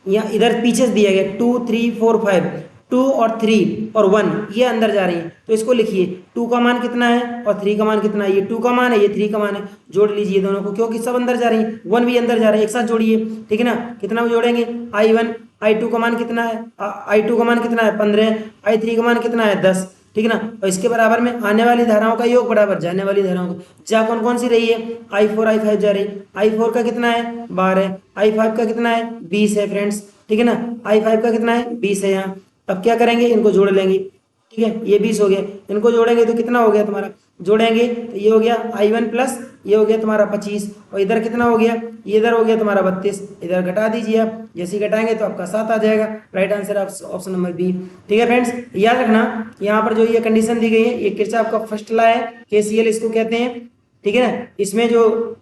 यहाँ इधर पीछे से दिया गया 2 3 4 5, 2 और 3 और 1 ये अंदर जा रही है। तो इसको लिखिए, 2 का मान कितना है और 3 का मान कितना है। ये 2 का मान है, ये 3 का मान है। जोड़ लीजिए दोनों को, क्योंकि सब अंदर जा रही है, 1 भी अंदर जा रहा है, एक साथ जोड़िए, ठीक है ना। कितना जोड़ेंगे, I1, I2 का मान कितना है, I2 का मान कितना है 15, I3 का मान कितना है 10, ठीक है ना। और इसके बराबर में आने वाली धाराओं का योग बराबर जाने वाली धाराओं का। जा कौन कौन सी रही है, I4 I5 जा रही है। I4 का कितना है 12, I5 का कितना है 20 है फ्रेंड्स, ठीक है ना। I5 का कितना है 20 है यहाँ। अब क्या करेंगे, इनको जोड़ लेंगे, ठीक है, ये 20 हो गया, इनको जोड़ेंगे तो कितना हो गया तुम्हारा, जोड़ेंगे तो ये हो गया I1 प्लस ये हो गया तुम्हारा 25, और इधर कितना हो गया, ये इधर हो गया तुम्हारा 32, इधर घटा दीजिए आप, जैसे ही घटाएंगे तो आपका 7 आ जाएगा। Right answer option number B, ठीक है फ्रेंड्स। याद रखना यहाँ पर जो ये कंडीशन दी गई है, ये किरचॉफ का फर्स्ट लॉ है, KCL इसको कहते हैं, ठीक है ना। इसमें जो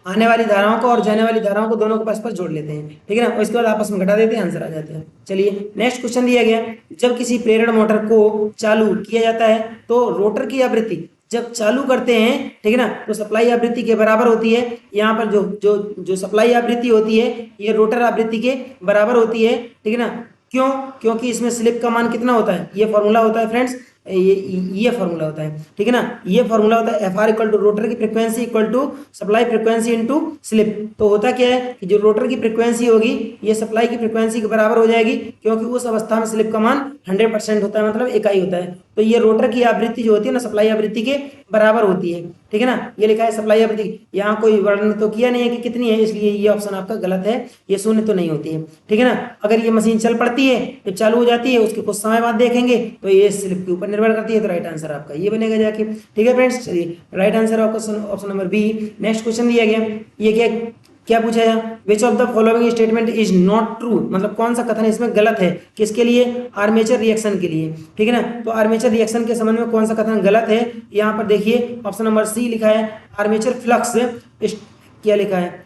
आने वाली धाराओं को और जाने वाली धाराओं को दोनों को परस्पर जोड़ लेते हैं, ठीक है ना, और इसके बाद आपस में घटा देते हैं, आंसर आ जाते हैं। चलिए नेक्स्ट क्वेश्चन दिया गया, जब किसी प्रेरण मोटर को चालू किया जाता है तो रोटर की आवृत्ति जब चालू करते हैं, ठीक है ना, तो सप्लाई आवृत्ति के बराबर होती है। यहाँ पर जो जो जो सप्लाई आवृत्ति होती है ये रोटर आवृत्ति के बराबर होती है, ठीक है ना। क्यों, क्योंकि इसमें स्लिप का मान कितना होता है, ये फॉर्मूला होता है फ्रेंड्स, ये फॉर्मूला होता है, ठीक है ना। ये फॉर्मूला होता है FR इक्वल टू रोटर की frequency equal to supply frequency into slip. तो होता क्या है कि जो रोटर की फ्रीक्वेंसी होगी ये सप्लाई की फ्रीक्वेंसी के बराबर हो जाएगी, क्योंकि उस अवस्था में स्लिप का मान 100% होता है, मतलब इकाई होता है। तो ये रोटर की आवृत्ति जो होती है ना सप्लाई आवृत्ति के बराबर होती है, ठीक है ना। ये लिखा है सप्लाई आवृत्ति, यहाँ कोई वर्णन तो किया नहीं है कि कितनी है, इसलिए ये ऑप्शन आपका गलत है, ये शून्य तो नहीं होती है, ठीक है ना। अगर ये मशीन चल पड़ती है, जब चालू हो जाती है उसके कुछ समय बाद देखेंगे तो ये स्लिप के ऊपर निर्भर करती है, तो राइट आंसर आपका ये बनेगा जाके, ठीक है फ्रेंड्स। चलिए राइट आंसर आपका option number B. Next question दिया गया, ये क्या क्या पूछा है, which of the following statement is not true, मतलब कौन सा कथन इसमें गलत है, किसके लिए, आर्मेचर रिएक्शन के लिए, ठीक है ना। तो आर्मेचर रिएक्शन के संबंध में कौन सा कथन गलत है, यहाँ पर देखिए ऑप्शन नंबर सी लिखा है, आर्मेचर फ्लक्स, क्या लिखा है,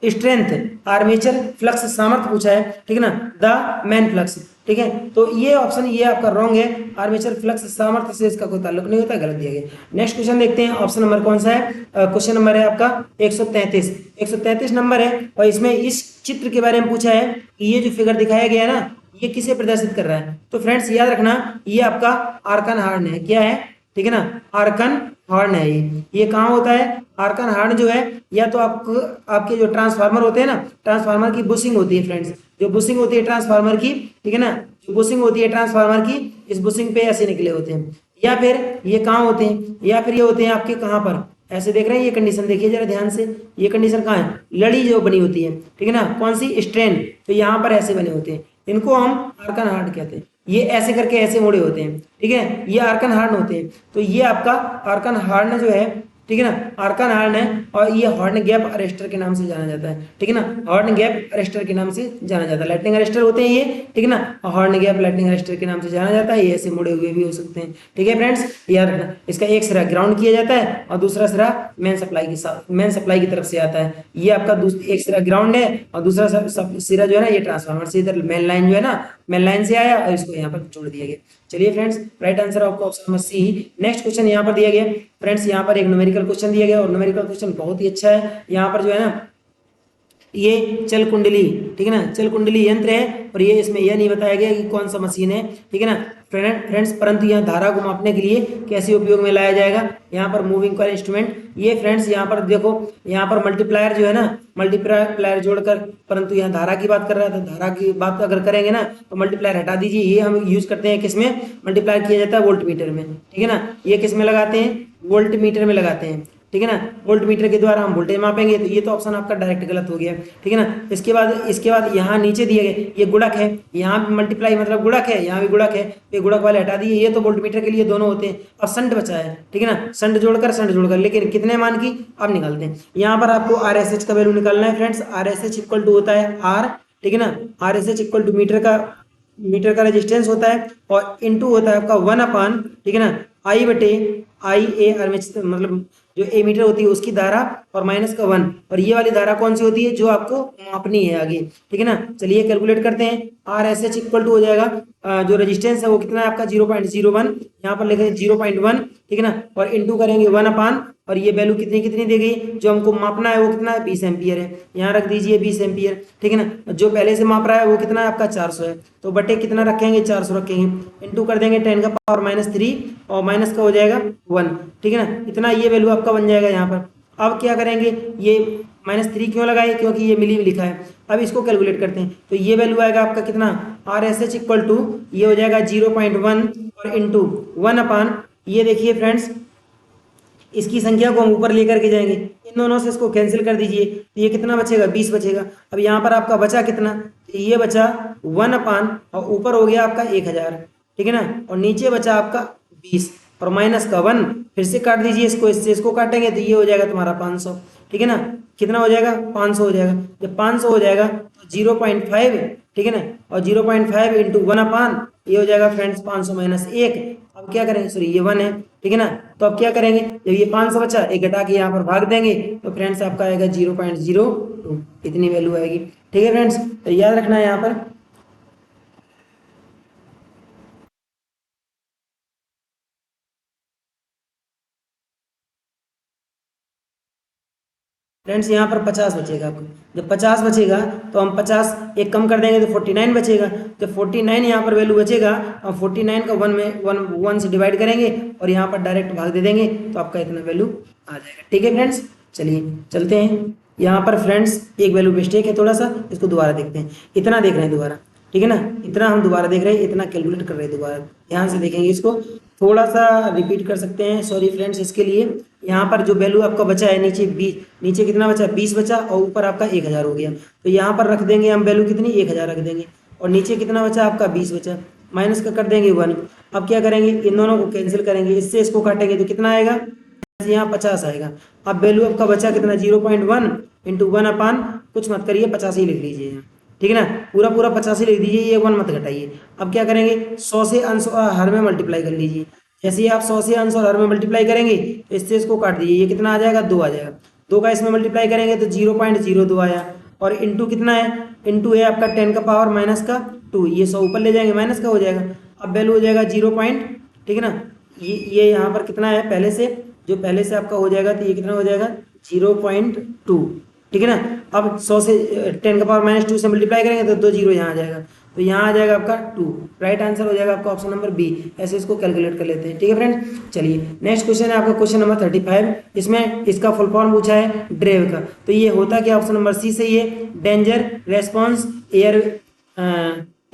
स्ट्रेंथ, आर्मेचर फ्लक्स सामर्थ्य पूछा है, ठीक है ना, द मैन फ्लक्स, ठीक है। तो ये ऑप्शन ये आपका रॉन्ग है, आर्मेचर फ्लक्स सामर्थ्य से इसका कोई ताल्लुक नहीं होता, गलत दिया गया। नेक्स्ट क्वेश्चन देखते हैं, ऑप्शन नंबर कौन सा है, क्वेश्चन नंबर है आपका 133 नंबर है, और इसमें इस चित्र के बारे में पूछा है कि ये जो फिगर दिखाया गया है ना ये किसे प्रदर्शित कर रहा है। तो फ्रेंड्स याद रखना ये आपका आर्कन हार्न है, क्या है, ठीक है ना, आर्कन हार्न है। ये कहाँ होता है, आर्कन हार्न जो है या तो आपको आपके जो ट्रांसफार्मर होते हैं ना, ट्रांसफार्मर की बुशिंग होती है फ्रेंड्स, जो बुशिंग होती है ट्रांसफार्मर की, ठीक है ना, जो बुशिंग होती है ट्रांसफार्मर की, इस बुशिंग पे ऐसे निकले होते हैं। या फिर ये कहाँ होते हैं, या फिर ये होते हैं आपके कहाँ पर, ऐसे देख रहे हैं, ये कंडीशन देखिए जरा ध्यान से, ये कंडीशन कहाँ है, लड़ी जो बनी होती है, ठीक है ना, कौन सी, स्ट्रेन, तो यहाँ पर ऐसे बने होते हैं, इनको हम आर्कन हार्न कहते हैं। ये ऐसे करके ऐसे मोड़े होते हैं, ठीक है, ये आर्कन हार्न होते हैं। तो ये आपका आर्कन हार्न जो है, ठीक है ना, आर्कन हार्न है, और ये हॉर्न गैप अरेस्टर के नाम से जाना जाता है, ठीक है ना, हॉर्न गैप अरेस्टर के नाम से जाना जाता है। लाइटनिंग अरेस्टर होते हैं ये, ठीक है ना, हॉर्न गैप लाइटनिंग अरेस्टर के नाम से जाना जाता है। ये ऐसे मुड़े हुए भी हो सकते हैं, ठीक है फ्रेंड्स, याद रखना। इसका एक सिरा ग्राउंड किया जाता है और दूसरा सिरा मेन सप्लाई की तरफ से आता है। ये आपका एक सिरा ग्राउंड है और दूसरा सिरा जो है ना ये ट्रांसफार्मर से, इधर मेन लाइन जो है ना मेन लाइन से आया और इसको यहाँ पर जोड़ दिया गया। चलिए फ्रेंड्स राइट आंसर आपको option number C. Next question यहाँ पर दिया गया फ्रेंड्स, यहाँ पर एक न्यूमेरिकल क्वेश्चन दिया गया और न्यूमेरिकल क्वेश्चन बहुत ही अच्छा है। यहाँ पर जो है ना ये चल कुंडली, ठीक है ना, चल कुंडली यंत्र है, और ये इसमें यह नहीं बताया गया कि कौन सा मशीन है, ठीक है ना फ्रेंड्स, परंतु यहाँ धारा को मापने के लिए कैसे उपयोग में लाया जाएगा, यहाँ पर मूविंग कॉइल इंस्ट्रूमेंट। ये फ्रेंड्स यहाँ पर देखो, यहाँ पर मल्टीप्लायर जो है ना, मल्टीप्लायर जोड़कर, परंतु यहाँ धारा की बात कर रहा है, तो धारा की बात अगर करेंगे ना तो मल्टीप्लायर हटा दीजिए। ये हम यूज करते हैं किसमें, मल्टीप्लायर किया जाता है वोल्ट मीटर में, ठीक है ना, ये किस में लगाते हैं, वोल्ट मीटर में लगाते हैं, ठीक है ना, वोल्ट मीटर के द्वारा हम वोल्टेज मापेंगे। तो ये तो ऑप्शन आपका डायरेक्ट गलत हो गया, ठीक है ना। इसके बाद यहाँ नीचे दिए गए ये गुणक है, यहाँ भी मल्टीप्लाई मतलब गुणक है, यहाँ भी गुणक है, ये गुणक वाले हटा दिए, ये तो वोल्ट मीटर के लिए दोनों होते हैं। अब संट बचा है, ठीक है ना, संट जोड़कर, लेकिन कितने मान की अब निकालते हैं। यहाँ पर आपको RSH का वैल्यू निकालना है फ्रेंड्स। RSH इक्वल टू होता है R, ठीक है ना, RSH इक्वल टू मीटर का रेजिस्टेंस होता है, और इनटू होता है आपका 1 अपान, ठीक है ना, I बटे IA आर्मेचर मतलब जो एमीटर होती है उसकी धारा और माइनस का 1, और ये वाली धारा कौन सी होती है जो आपको मापनी है आगे, ठीक है ना। चलिए कैलकुलेट करते हैं। R S H equal to हो जाएगा जो रेजिस्टेंस है वो कितना है आपका 0.01, यहाँ पर लिखेंगे 0.1, ठीक है ना, और इंटू करेंगे 1 अपान, और ये वैल्यू कितनी कितनी दी गई, जो हमको मापना है वो कितना है 20 एम्पियर है, यहाँ रख दीजिए 20 एम्पियर, ठीक है ना। जो पहले से माप रहा है वो कितना है आपका 400 है, तो बटे कितना रखेंगे 400 रखेंगे, इंटू कर देंगे 10 का पावर -3 और माइनस का हो जाएगा 1, ठीक है ना। इतना ये वैल्यू आपका बन जाएगा यहाँ पर। अब क्या करेंगे, ये -3 क्यों लगाए, क्योंकि ये मिली में लिखा है। अब इसको कैलकुलेट करते हैं, तो ये वैल्यू आएगा आपका कितना, R S H equal to ये हो जाएगा 0.1 और इंटू 1 अपान, ये देखिए फ्रेंड्स इसकी संख्या को हम ऊपर लेकर के जाएंगे, इन दोनों से इसको कैंसिल कर दीजिए, तो ये कितना बचेगा 20 बचेगा। अब यहाँ पर आपका बचा कितना, तो ये बचा 1 अपान और ऊपर हो गया आपका 1000, ठीक है ना, और नीचे बचा आपका 20 और माइनस का 1, फिर से काट दीजिए इसको, इससे इसको काटेंगे तो ये हो जाएगा तुम्हारा 500, ठीक है ना। कितना हो जाएगा 500 हो जाएगा। जब 500 हो जाएगा तो 0.5, ठीक है ना, और 0.5 इंटू 1 अपान ये हो जाएगा फ्रेंड्स 500 माइनस 1। अब क्या करेंगे, सॉरी ये 1 है, ठीक है ना, तो अब क्या करेंगे, जब ये 500 बचा एक घटा के यहाँ पर भाग देंगे तो फ्रेंड्स आपका आएगा 0.02, इतनी वैल्यू आएगी, ठीक है फ्रेंड्स। तो याद रखना है यहाँ पर। फ्रेंड्स यहाँ पर 50 बचेगा आपको, जब 50 बचेगा तो हम 50 एक कम कर देंगे तो 49 बचेगा। जब 49 यहाँ पर वैल्यू बचेगा, हम 49 का 1 में 1 से डिवाइड करेंगे और यहाँ पर डायरेक्ट भाग दे देंगे तो आपका इतना वैल्यू आ जाएगा, ठीक है फ्रेंड्स। चलिए चलते हैं, यहाँ पर फ्रेंड्स एक वैल्यू मिस्टेक है थोड़ा सा, इसको दोबारा देखते हैं। इतना देख रहे हैं दोबारा, ठीक है ना, इतना हम दोबारा देख रहे हैं, इतना कैलकुलेट कर रहे हैं दोबारा, यहाँ से देखेंगे इसको, थोड़ा सा रिपीट कर सकते हैं, सॉरी फ्रेंड्स इसके लिए। यहाँ पर जो वैल्यू आपका बचा है नीचे 20, नीचे कितना बचा 20 बचा और ऊपर आपका 1000 हो गया, तो यहाँ पर रख देंगे हम वैल्यू कितनी 1000 रख देंगे, और नीचे कितना बचा आपका 20 बचा, माइनस का कर देंगे 1। अब क्या करेंगे, इन दोनों को कैंसिल करेंगे, इससे इसको काटेंगे तो कितना आएगा, यहाँ 50 आएगा। अब वैल्यू आपका बचा कितना 0.1 इंटू 1 अपान, कुछ मत करिए 50 ही लिख लीजिए यहाँ, ठीक है ना, पूरा पूरा 50 ही लिख दीजिए, ये 1 मत घटाइए। अब क्या करेंगे 100 से अंश और हर में मल्टीप्लाई कर लीजिए, जैसे ही आप 100 से अंश और हर में मल्टीप्लाई करेंगे इससे इसको काट दीजिए, ये कितना आ जाएगा 2 आ जाएगा, 2 का इसमें मल्टीप्लाई करेंगे तो 0.02 आया, और इंटू कितना है, इंटू है आपका 10 का पावर माइनस का 2, ये 100 ऊपर ले जाएंगे माइनस का हो जाएगा। अब वैल्यू हो जाएगा 0 पॉइंट, ठीक है ना, ये यहाँ पर कितना है पहले से, जो पहले से आपका हो जाएगा तो ये कितना हो जाएगा 0.2, ठीक है ना। अब 100 से 10 का पावर -2 से मल्टीप्लाई करेंगे तो 2 जीरो यहाँ आ जाएगा, तो यहाँ आ जाएगा आपका 2, राइट आंसर हो जाएगा आपका ऑप्शन नंबर बी। ऐसे इसको कैलकुलेट कर लेते हैं, ठीक है फ्रेंड। चलिए नेक्स्ट क्वेश्चन है आपका क्वेश्चन नंबर 35, इसमें इसका फुल फॉर्म पूछा है ड्रेव का, तो ये होता क्या, ऑप्शन नंबर सी सही है, डेंजर रेस्पॉन्स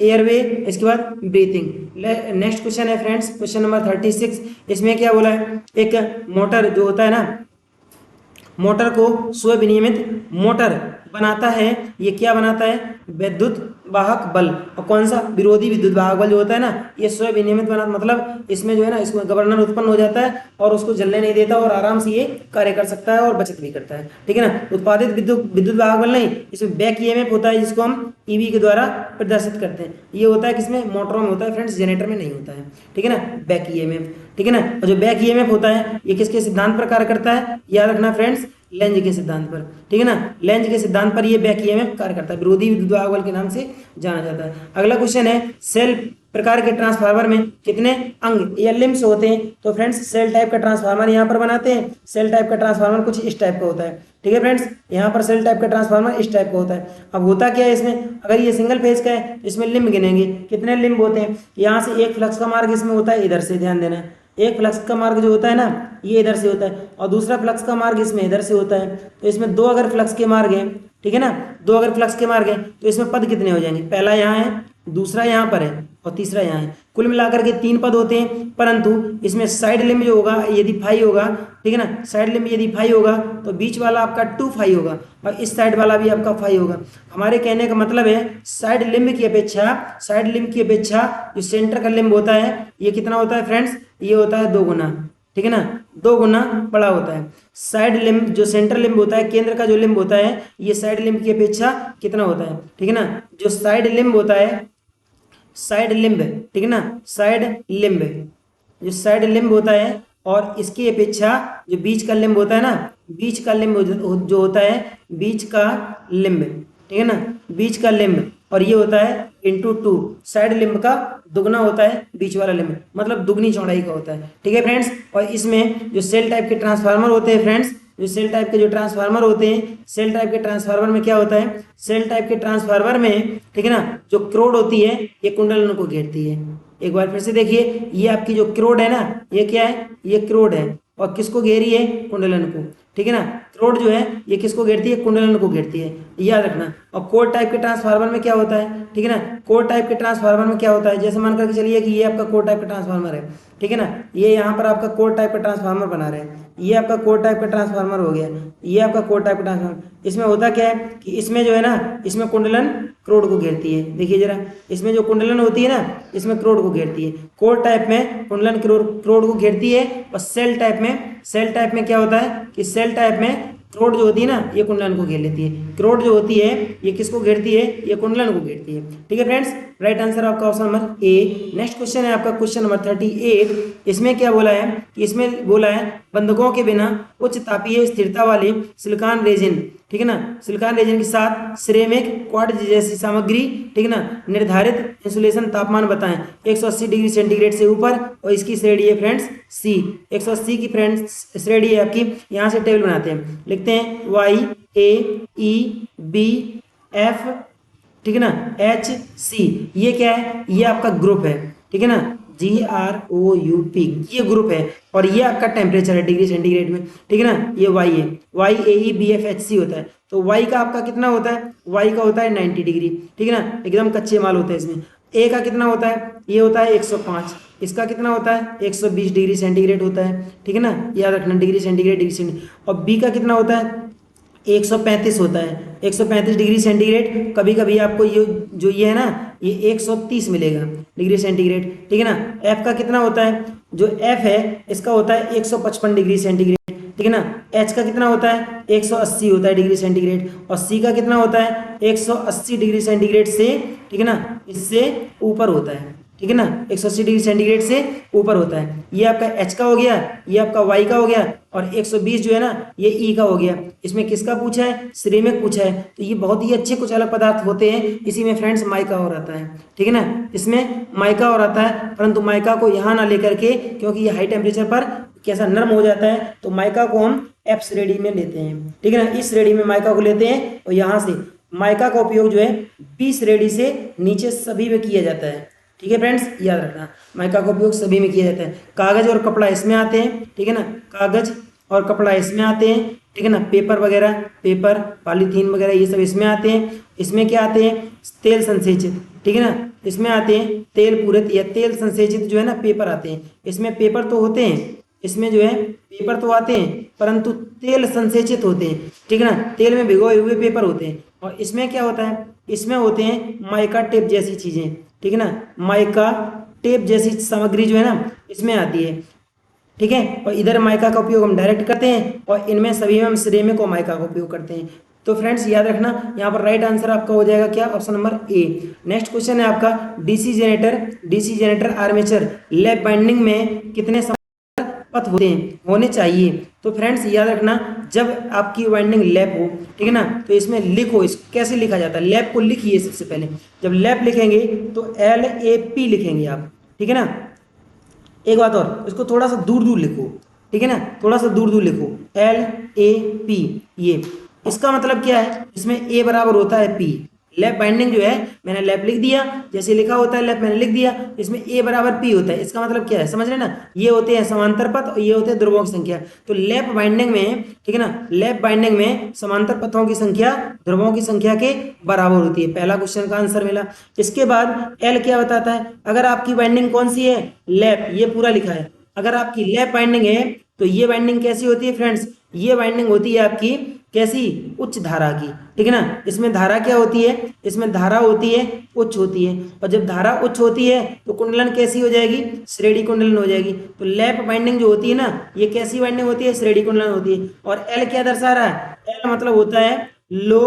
एयरवे, इसके बाद ब्रीथिंग। नेक्स्ट क्वेश्चन है फ्रेंड्स क्वेश्चन नंबर 36, इसमें क्या बोला है, एक मोटर जो होता है ना, मोटर को स्व विनियमित मोटर बनाता है, ये क्या बनाता है, विद्युत वाहक बल, और कौन सा, विरोधी विद्युत वाहक बल जो होता है ना, ये स्व विनियमित बना, मतलब इसमें जो है ना, इसमें गवर्नर उत्पन्न हो जाता है और उसको जलने नहीं देता और आराम से ये कार्य कर सकता है और बचत भी करता है, ठीक है ना। उत्पादित विद्युत वाहक बल नहीं, इसमें बैक ईएमएफ होता है जिसको हम ईवी के द्वारा प्रदर्शित करते हैं, ये होता है किसमें, मोटरों में होता है फ्रेंड्स, जनरेटर में नहीं होता है, ठीक है ना, बैक ईएमएफ, ठीक है ना। और जो बैक ईएमएफ होता है ये किसके सिद्धांत पर कार्य करता है, याद रखना फ्रेंड्स, लेंज के सिद्धांत पर, ठीक है ना, लेंज के सिद्धांत पर ये बैक ईएमएफ कार्य करता है, विरोधी विद्युत वाहक बल के नाम से जाना जाता है। अगला क्वेश्चन है सेल प्रकार के ट्रांसफार्मर में कितने अंग या लिम्स होते हैं, तो फ्रेंड्स सेल टाइप का ट्रांसफार्मर यहाँ पर बनाते हैं, सेल टाइप का ट्रांसफार्मर कुछ इस टाइप का होता है, ठीक है फ्रेंड्स, यहाँ पर सेल टाइप का ट्रांसफार्मर इस टाइप का होता है। अब होता क्या है इसमें, अगर ये सिंगल फेज का है तो इसमें लिम्ब गिनेंगे, कितने लिम्ब होते हैं, यहाँ से एक फ्लक्स का मार्ग इसमें होता है, इधर से ध्यान देना है, एक फ्लक्स का मार्ग जो होता है ना ये इधर से होता है, और दूसरा फ्लक्स का मार्ग इसमें इधर से होता है, तो इसमें 2 अगर फ्लक्स के मार्ग हैं, ठीक है ना, 2 अगर फ्लक्स के मार्ग हैं तो इसमें पद कितने हो जाएंगे, पहला यहाँ है, दूसरा यहाँ पर है और तीसरा यहाँ है, कुल मिलाकर के 3 पद होते हैं। परंतु इसमें साइड लिम्ब जो होगा यदि फाई होगा, ठीक है ना, साइड लिम्ब यदि फाई होगा तो बीच वाला आपका 2 फाई होगा और इस साइड वाला भी आपका फाई होगा। हमारे कहने का मतलब है साइड लिम्ब की अपेक्षा जो सेंटर का लिम्ब होता है ये कितना होता है फ्रेंड्स, ये होता है 2 गुना, ठीक है ना, 2 गुना बड़ा होता है। साइड लिम्ब जो सेंटर लिम्ब होता है, केंद्र का जो लिम्ब होता है ये साइड लिम्ब की अपेक्षा कितना होता है, ठीक है ना, जो साइड लिम्ब होता है, साइड लिम्ब, ठीक है ना, साइड लिम्ब, जो साइड लिम्ब होता है और इसकी अपेक्षा जो बीच का लिम्ब होता है ना, बीच का लिम्ब जो होता है, बीच का लिम्ब, ठीक है ना, बीच का लिम्ब, और ये होता है इंटू 2, साइड लिम्ब का दुगना होता है बीच वाला लिम्ब, मतलब दुगनी चौड़ाई का होता है, ठीक है फ्रेंड्स। और इसमें जो सेल टाइप के ट्रांसफार्मर होते हैं फ्रेंड्स, जो सेल टाइप के जो ट्रांसफार्मर होते हैं, सेल टाइप के ट्रांसफार्मर में क्या होता है, सेल टाइप के ट्रांसफार्मर में, ठीक है ना, जो क्रोड होती है ये कुंडलन को घेरती है। एक बार फिर से देखिए, ये आपकी जो क्रोड है ना, ये क्या है, ये क्रोड है, और किसको घेरी है, कुंडलन को, ठीक है ना। क्रोड जो है ये किसको घेरती है, कुंडलन को घेरती है, याद रखना। और कोर टाइप के ट्रांसफार्मर में क्या होता है, ठीक है ना, कोर टाइप के ट्रांसफार्मर में क्या होता है, जैसे मान करके चलिए कि ये आपका कोर टाइप का ट्रांसफार्मर है, ठीक है ना, ये यहाँ पर आपका कोर टाइप का ट्रांसफार्मर बना रहे हैं, ये आपका कोर टाइप का ट्रांसफार्मर हो गया, ये आपका कोर टाइप का ट्रांसफार्मर। इसमें होता क्या है कि इसमें जो है ना, इसमें कुंडलन क्रोड को घेरती है, देखिए जरा, इसमें जो कुंडलन होती है ना, इसमें क्रोड को घेरती है। कोर टाइप में कुंडलन क्रोड को घेरती है, और सेल टाइप में क्या होता है कि सेल टाइप में क्रोड जो होती है ना, ये कुंडलन को घेर लेती है। क्रोड जो होती है ये किसको घेरती है, ये कुंडलन को घेरती है, ठीक है फ्रेंड्स। राइट आंसर आपका option number A. Next question है आपका क्वेश्चन नंबर 38। इसमें क्या बोला है कि इसमें बोला है बंधकों के बिना उच्च तापीय स्थिरता वाले सिलिकॉन रेजिन, ठीक है ना, सिलिकॉन रेजिन के साथ सिरेमिक क्वार्ट्ज जैसी सामग्री, ठीक है ना, निर्धारित इंसुलेशन तापमान बताएं 180 डिग्री सेंटीग्रेड से ऊपर, और इसकी श्रेणी है फ्रेंड्स सी, 180 की फ्रेंड्स श्रेणी है आपकी। यहाँ से टेबल बनाते हैं, लिखते हैं Y A E B F, ठीक है ना, एच सी, ये क्या है, ये आपका ग्रुप है, ठीक है ना, GROUP, ये ग्रुप है, और ये आपका टेम्परेचर है डिग्री सेंटीग्रेड में, ठीक है ना, ये वाई है, Y A E B F H C होता है। तो वाई का आपका कितना होता है, वाई का होता है 90 डिग्री, ठीक है ना, एकदम कच्चे माल होते हैं इसमें। ए का कितना होता है, ये होता है 105, इसका कितना होता है 120 डिग्री सेंटीग्रेड होता है, ठीक है ना, याद रखना, डिग्री सेंटीग्रेड। और बी का कितना होता है 135 होता है, 135 डिग्री सेंटीग्रेड। कभी कभी आपको ये जो ये है ना, ये 130 मिलेगा डिग्री सेंटीग्रेड, ठीक है ना। एफ का कितना होता है, जो एफ है इसका होता है 155 डिग्री सेंटीग्रेड, ठीक है ना। एच का कितना होता है 180 होता है डिग्री सेंटीग्रेड, और सी का कितना होता है 180 डिग्री सेंटीग्रेड से, ठीक है ना, इससे ऊपर होता है, ठीक है ना, 180 डिग्री सेंटीग्रेड से ऊपर होता है। ये आपका H का हो गया, ये आपका Y का हो गया, और 120 जो है ना ये E का हो गया। इसमें किसका पूछा है, सिरेमिक पूछा है। तो ये बहुत ही अच्छे कुछ अलग पदार्थ होते हैं, इसी में फ्रेंड्स माइका और आता है, ठीक है ना, इसमें माइका और आता है, परंतु माइका को यहाँ ना लेकर के, क्योंकि ये हाई टेम्परेचर पर कैसा नर्म हो जाता है, तो माइका को हम F श्रेणी में लेते हैं, ठीक है ना, इस श्रेणी में माइका को लेते हैं। और यहाँ से माइका का उपयोग जो है 20 श्रेणी से नीचे सभी में किया जाता है, ठीक है फ्रेंड्स, याद रखना, माइका का उपयोग सभी में किया जाता है। कागज और कपड़ा इसमें आते हैं, ठीक है ना, कागज और कपड़ा इसमें आते हैं, ठीक है ना, पेपर वगैरह, पेपर पॉलीथीन वगैरह ये सब इसमें आते हैं। इसमें क्या आते हैं, तेल संसेचित, ठीक है ना, इसमें आते हैं तेल पूरित या तेल संसेचित जो है ना पेपर आते हैं। इसमें पेपर तो होते हैं, इसमें जो है पेपर तो आते हैं, परंतु तेल संसेचित होते हैं, ठीक है ना, तेल में भिगोए हुए पेपर होते हैं। और इसमें क्या होता है, इसमें होते हैं माइका टेप जैसी चीजें, ठीक है ना, माइका टेप जैसी सामग्री जो है ना इसमें आती है, ठीक है। और इधर माइका का उपयोग हम डायरेक्ट करते हैं, और इनमें सभी में हम सिरेमिक और माइका का उपयोग करते हैं। तो फ्रेंड्स याद रखना, यहाँ पर राइट आंसर आपका हो जाएगा क्या, option number A. Next question है आपका DC generator armature lap binding में कितने पथ होने चाहिए। तो फ्रेंड्स याद रखना, जब आपकी वाइंडिंग लैप हो, ठीक है ना, तो इसमें लिखो, इसको कैसे लिखा जाता है, लैप को लिखिए सबसे पहले। जब लैप लिखेंगे तो LAP लिखेंगे आप, ठीक है ना। एक बात और, इसको थोड़ा सा दूर दूर लिखो, ठीक है ना, थोड़ा सा दूर दूर लिखो, LAP। ये इसका मतलब क्या है, इसमें A बराबर होता है P। लैप बाइंडिंग जो है मैंने लैप लिख दिया, जैसे लिखा होता है लैप मैंने लिख दिया, इसमें A बराबर P होता है। इसका मतलब क्या है, समझ रहे ना, ये होते हैं समांतर पथ और ये होते हैं ध्रुवों की संख्या। तो लैप बाइंडिंग में, ठीक है ना, लैप बाइंडिंग में समांतर पथों की संख्या ध्रुवों की संख्या के बराबर होती है। पहला क्वेश्चन का आंसर मिला। इसके बाद L क्या बताता है, अगर आपकी बाइंडिंग कौन सी है, लैप, ये पूरा लिखा है। अगर आपकी लैप बाइंडिंग है तो ये बाइंडिंग कैसी होती है फ्रेंड्स, ये बाइंडिंग होती है आपकी कैसी, उच्च धारा की, ठीक है ना। इसमें धारा क्या होती है, इसमें धारा होती है उच्च होती है, और जब धारा उच्च होती है तो कुंडलन कैसी हो जाएगी, श्रेणी कुंडलन हो जाएगी। तो लैप बाइंडिंग जो होती है ना, ये कैसी बाइंडिंग होती है, श्रेणी कुंडलन होती है। और एल क्या दर्शा रहा है, एल मतलब होता है लो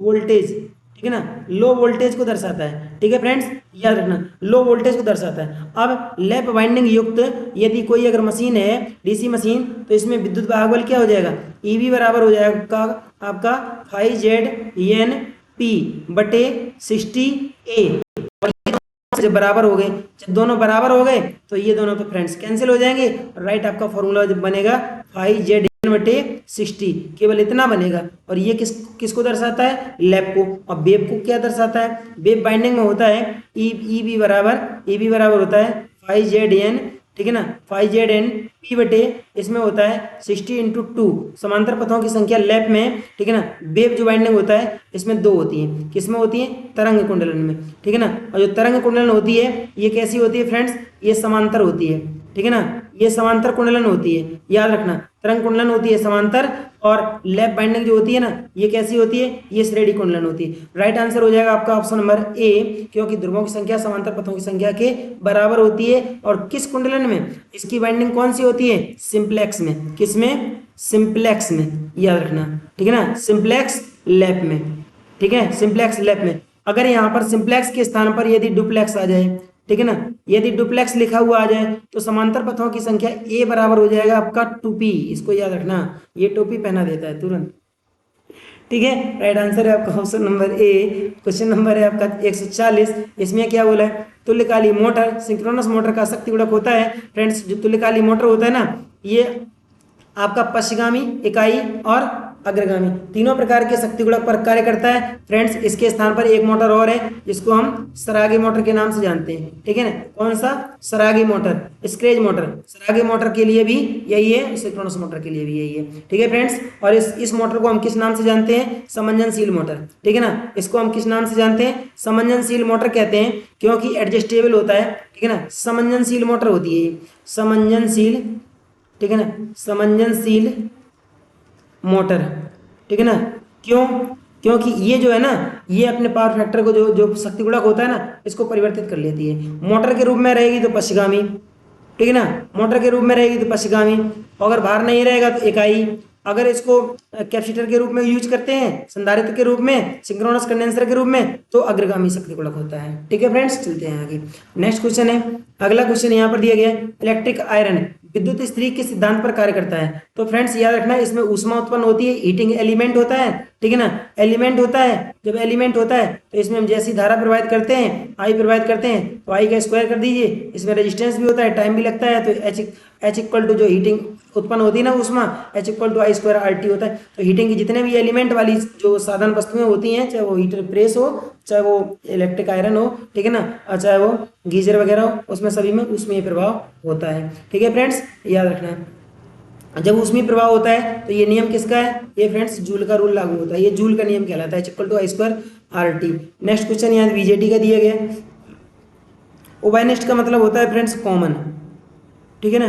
वोल्टेज, ठीक है ना, लो वोल्टेज को दर्शाता है। ठीक है फ्रेंड्स, याद रखना, लो वोल्टेज को दर्शाता है। अब लैप वाइंडिंग युक्त यदि कोई अगर मशीन है, डीसी मशीन, तो इसमें विद्युत वाहक बल क्या हो जाएगा, ईबी बराबर हो जाएगा आपका 5ZN P बटे 60A। जब बराबर हो गए, जब दोनों बराबर हो गए तो ये दोनों तो फ्रेंड्स कैंसिल हो जाएंगे। राइट, आपका फॉर्मूला जब बनेगा 5ZN बटे 60, केवल इतना बनेगा। और ये किसको दर्शाता है, लैप को। और वेव को क्या दर्शाता है, वेव बाइंडिंग में होता है ईबी बराबर होता है 5ZN, ठीक है ना, 5ZN P बटे इसमें होता है 60 × 2 समांतर पथों की संख्या लैप में। ठीक है ना, वेव जो बाइंडिंग होता है इसमें दो होती है, किसमें होती है, तरंग कुंडलन में। ठीक है ना, और जो तरंग कुंडलन होती है ये कैसी होती है फ्रेंड्स, ये समांतर होती है। ठीक है ना, ये समांतर कुंडलन होती है, याद रखना, तरंग कुंडलन होती है समांतर, और लैप बाइंडिंग जो होती है ना ये कैसी होती है, ये श्रेणी कुंडलन होती है। राइट आंसर हो जाएगा आपका ऑप्शन नंबर ए, क्योंकि ध्रुवों की संख्या समांतर पथों की संख्या के बराबर होती है। और किस कुंडलन में, इसकी बाइंडिंग कौन सी होती है, सिंपलेक्स में। किसमें, सिंपलेक्स में, याद रखना। ठीक है ना, सिंपलेक्स लैप में। ठीक है, सिंपलेक्स लैप में। अगर यहाँ पर सिंपलेक्स के स्थान पर यदि डुप्लेक्स आ जाए, ठीक है ना, यदि डुप्लेक्स लिखा हुआ आ जाए तो समांतर पथों की संख्या ए बराबर हो जाएगा आपका 2p। इसको याद रखना, ये टोपी पहना देता है तुरंत। ठीक है, राइट आंसर है आपका option number A. Question number है आपका 140। इसमें क्या बोला है, तुल्यकाली मोटर, सिंक्रोनस मोटर का शक्ति गुणक होता है फ्रेंड्स, जो तुल्यकाली मोटर होता है ना, ये आपका पश्चगामी इकाई और अग्रगामी तीनों प्रकार के शक्ति गुणक पर कार्य करता है फ्रेंड्स। इसके स्थान पर एक मोटर और है जिसको हम सरागी मोटर के नाम से जानते हैं। ठीक है ना, कौन सा, सरागी मोटर, स्क्रेज मोटर। सरागी मोटर के लिए भी यही है, सिंक्रोनस मोटर के लिए भी यही है। ठीक है फ्रेंड्स, और इस मोटर को हम किस नाम से जानते हैं, समंजनशील मोटर। ठीक है ना, इसको हम किस नाम से जानते हैं, समंजनशील मोटर कहते हैं, क्योंकि एडजस्टेबल होता है। ठीक है ना, समंजनशील मोटर होती है, समंजनशील। ठीक है ना, समंजनशील मोटर। ठीक है ना, क्यों, क्योंकि ये जो है ना, ये अपने पावर फैक्टर को जो शक्ति गुणक होता है ना, इसको परिवर्तित कर लेती है। मोटर के रूप में रहेगी तो पश्चगामी, ठीक है ना, मोटर के रूप में रहेगी तो पश्चगामी, अगर बाहर नहीं रहेगा तो इकाई। अगर इसको कैपेसिटर के रूप में यूज करते हैं, संधारित्र के रूप में, सिंक्रोनस कंडेंसर के रूप में, तो अग्रगामी शक्ति गुणक होता है। ठीक है फ्रेंड्स, चलते हैं आगे। नेक्स्ट क्वेश्चन है, अगला क्वेश्चन यहाँ पर दिया गया है, इलेक्ट्रिक आयरन विद्युत स्त्री के सिद्धांत पर कार्य करता है। तो फ्रेंड्स याद रखना, इसमें ऊष्मा उत्पन्न होती है, हीटिंग एलिमेंट होता है। ठीक है ना, एलिमेंट होता है, जब एलिमेंट होता है तो इसमें हम जैसी धारा प्रवाहित करते हैं, आई प्रवाहित करते हैं, तो आई का स्क्वायर कर दीजिए। इसमें रेजिस्टेंस भी होता है, टाइम भी लगता है, तो एच इक्वल टू जो हीटिंग उत्पन्न होती है ना उष्मा, H equal to I square R T होता है। तो हीटिंग की जितने भी एलिमेंट वाली जो साधन वस्तुएं होती हैं, चाहे वो हीटर प्रेस हो, चाहे वो इलेक्ट्रिक आयरन हो, ठीक है ना, चाहे वो गीजर वगैरह हो, उसमें सभी में ऊष्मीय प्रभाव होता है। ठीक है फ्रेंड्स, याद रखना, जब ऊष्मीय प्रभाव होता है तो ये नियम किसका है, ये फ्रेंड्स जूल का रूल लागू होता है, ये जूल का नियम कहलाता है, H equal to I square R T. Next question यहाँ बीजेटी का दिया गया। ओबाइनिस्ट का मतलब होता है फ्रेंड्स कॉमन। ठीक है ना,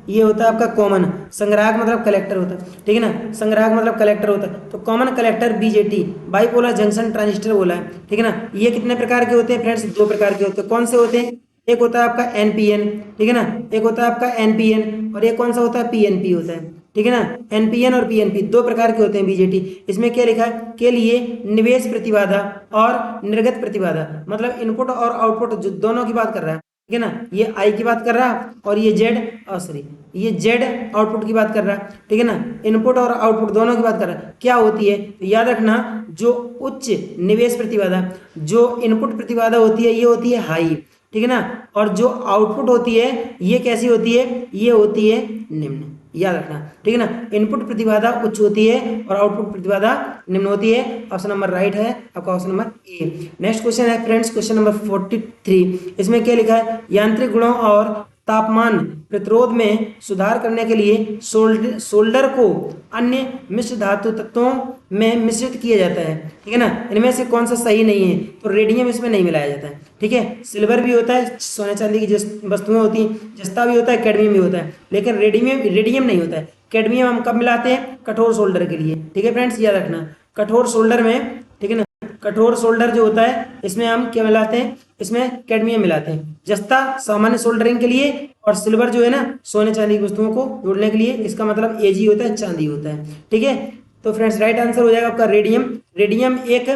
ये होता है आपका कॉमन। संग्राहक मतलब कलेक्टर होता है। ठीक है ना, संग्राहक मतलब कलेक्टर होता है, तो common collector BJT, bipolar junction transistor बोला है। ठीक है ना, ये कितने प्रकार के होते हैं फ्रेंड्स, दो प्रकार के होते हैं। कौन से होते हैं, एक होता है आपका एनपीएन, ठीक है ना, एक होता है आपका एनपीएन, और एक कौन सा होता है, पीएनपी होता है। ठीक है ना, एनपीएन और पीएनपी दो प्रकार के होते हैं बीजेटी। इसमें क्या लिखा है, के लिए निवेश प्रतिबाधा और निर्गत प्रतिबाधा, मतलब इनपुट और आउटपुट जो दोनों की बात कर रहा है। ठीक है ना, ये आई की बात कर रहा है, और ये जेड, सॉरी ये जेड आउटपुट की बात कर रहा है। ठीक है ना, इनपुट और आउटपुट दोनों की बात कर रहा है। क्या होती है, तो याद रखना, जो उच्च निवेश प्रतिबाधा, जो इनपुट प्रतिबाधा होती है, ये होती है हाई। ठीक है ना, और जो आउटपुट होती है ये कैसी होती है, ये होती है निम्न, याद रखना। ठीक है ना, इनपुट प्रतिबाधा उच्च होती है और आउटपुट प्रतिबाधा निम्न होती है। ऑप्शन नंबर राइट है आपका, option number A. Next question है फ्रेंड्स, क्वेश्चन नंबर 43। इसमें क्या लिखा है, यांत्रिक गुणों और तापमान प्रतिरोध में सुधार करने के लिए सोल्डर को अन्य मिश्र धातु तत्वों में मिश्रित किया जाता है। ठीक है ना, इनमें से कौन सा सही नहीं है, तो रेडियम इसमें नहीं मिलाया जाता है। ठीक है, सिल्वर भी होता है, सोने चांदी की वस्तुएं होती हैं, जस्ता भी होता है, कैडमियम भी होता है, लेकिन रेडियम नहीं होता है। कैडमियम हम कब मिलाते हैं, कठोर सोल्डर के लिए। ठीक है फ्रेंड्स, याद रखना, कठोर सोल्डर में, ठीक है ना, कठोर सोल्डर जो होता है इसमें हम क्या मिलाते हैं, इसमें कैडमियम मिलाते हैं। जस्ता सामान्य सोल्डरिंग के लिए, और सिल्वर जो है ना सोने चांदी की वस्तुओं को जोड़ने के लिए, इसका मतलब एजी होता है, चांदी होता है। ठीक है, तो फ्रेंड्स राइट आंसर हो जाएगा आपका रेडियम। रेडियम एक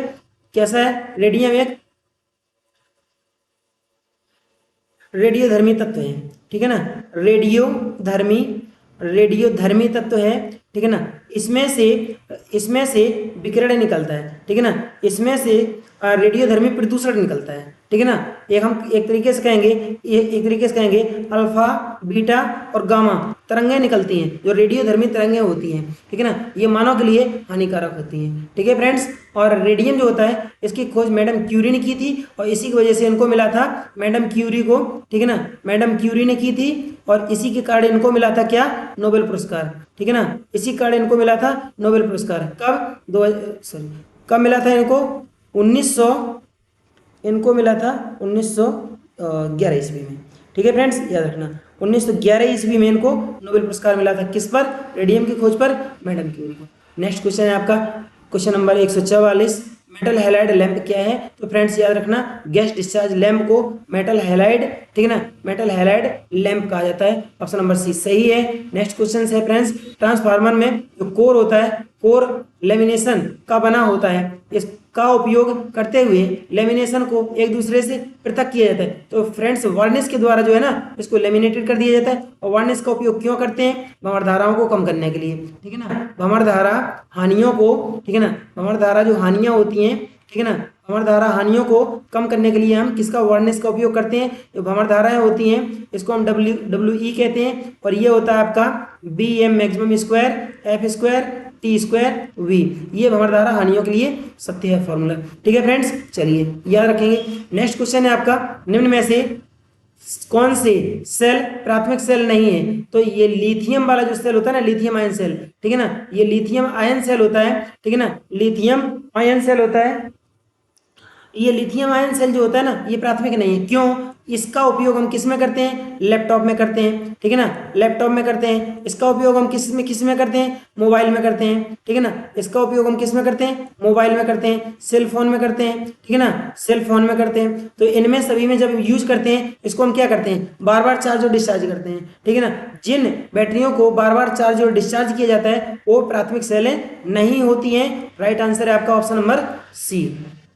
कैसा है, रेडियम एक रेडियोधर्मी तत्व है, ठीक है ना, रेडियोधर्मी रेडियोधर्मी तत्व है, ठीक है ना। इसमें से विकिरण निकलता है, ठीक है ना, इसमें से रेडियोधर्मी प्रदूषण निकलता है, ठीक है ना। एक तरीके से कहेंगे, एक तरीके से कहेंगे अल्फा, बीटा और गामा तरंगें निकलती हैं जो रेडियोधर्मी तरंगें होती हैं, ठीक है ना, ये मानव के लिए हानिकारक होती हैं, ठीक है फ्रेंड्स। और रेडियम जो होता है इसकी खोज मैडम क्यूरी ने की थी और इसी की वजह से इनको मिला था मैडम क्यूरी को, ठीक है ना, मैडम क्यूरी ने की थी और इसी के कारण इनको मिला था क्या, नोबेल पुरस्कार, ठीक है ना, इसी कारण इनको मिला था नोबेल पुरस्कार। कब, दो सॉरी कब मिला था इनको, 1900, इनको मिला था 1911 ईस्वी में, ठीक है फ्रेंड्स, याद रखना 1911 ईस्वी में इनको नोबेल पुरस्कार मिला था, किस पर, रेडियम की खोज पर, मैडम क्यूरी को। नेक्स्ट क्वेश्चन है आपका question number 144, metal halide lamp क्या है। तो फ्रेंड्स याद रखना गैस डिस्चार्ज लैंप को मेटल हैलाइड, ठीक है ना, मेटल हैलाइड लैंप कहा जाता है। ऑप्शन नंबर सी सही है। नेक्स्ट क्वेश्चन है फ्रेंड्स, ट्रांसफार्मर में जो कोर होता है, कोर लेमिनेशन का बना होता है, इसका उपयोग करते हुए लेमिनेशन को एक दूसरे से पृथक किया जाता है। तो फ्रेंड्स वार्निश के द्वारा जो है ना इसको लेमिनेटेड कर दिया जाता है। और वार्निश का उपयोग क्यों करते हैं, भंवर धाराओं को कम करने के लिए, ठीक है ना, भंवर धारा हानियों को, ठीक है ना, भंवर धारा जो हानियां होती हैं, ठीक है ना, भंवर धारा हानियों को कम करने के लिए हम किसका, वार्निश का उपयोग करते हैं। जो भंवर धाराएं होती हैं इसको हम डब्ल्यू ई कहते हैं और ये होता है आपका B M maximum square F square T square V, ये भंवर धारा हानियों के लिए सत्य है फॉर्मूला, ठीक है फ्रेंड्स, चलिए याद रखेंगे। नेक्स्ट क्वेश्चन है आपका, निम्न में से कौन से सेल प्राथमिक सेल नहीं है। तो ये लिथियम वाला जो सेल होता है ना, लिथियम आयन सेल, ठीक है ना, ये लिथियम आयन सेल होता है, ठीक है ना, लिथियम आयन सेल होता है, ये लिथियम आयन सेल जो होता है ना ये प्राथमिक नहीं है। क्यों, इसका उपयोग हम किस में करते हैं, लैपटॉप में करते हैं, ठीक है ना, लैपटॉप में करते हैं। इसका उपयोग हम किस में करते हैं, मोबाइल में करते हैं, ठीक है ना, इसका उपयोग हम किस में करते हैं, मोबाइल में करते हैं, सेल फोन में करते हैं, ठीक है ना, सेल फोन में करते हैं। तो इनमें सभी में जब यूज करते हैं इसको हम क्या करते हैं, बार बार चार्ज और डिस्चार्ज करते हैं, ठीक है ना। जिन बैटरियों को बार बार चार्ज और डिस्चार्ज किया जाता है वो प्राथमिक सेलें नहीं होती हैं। राइट आंसर है आपका ऑप्शन नंबर सी।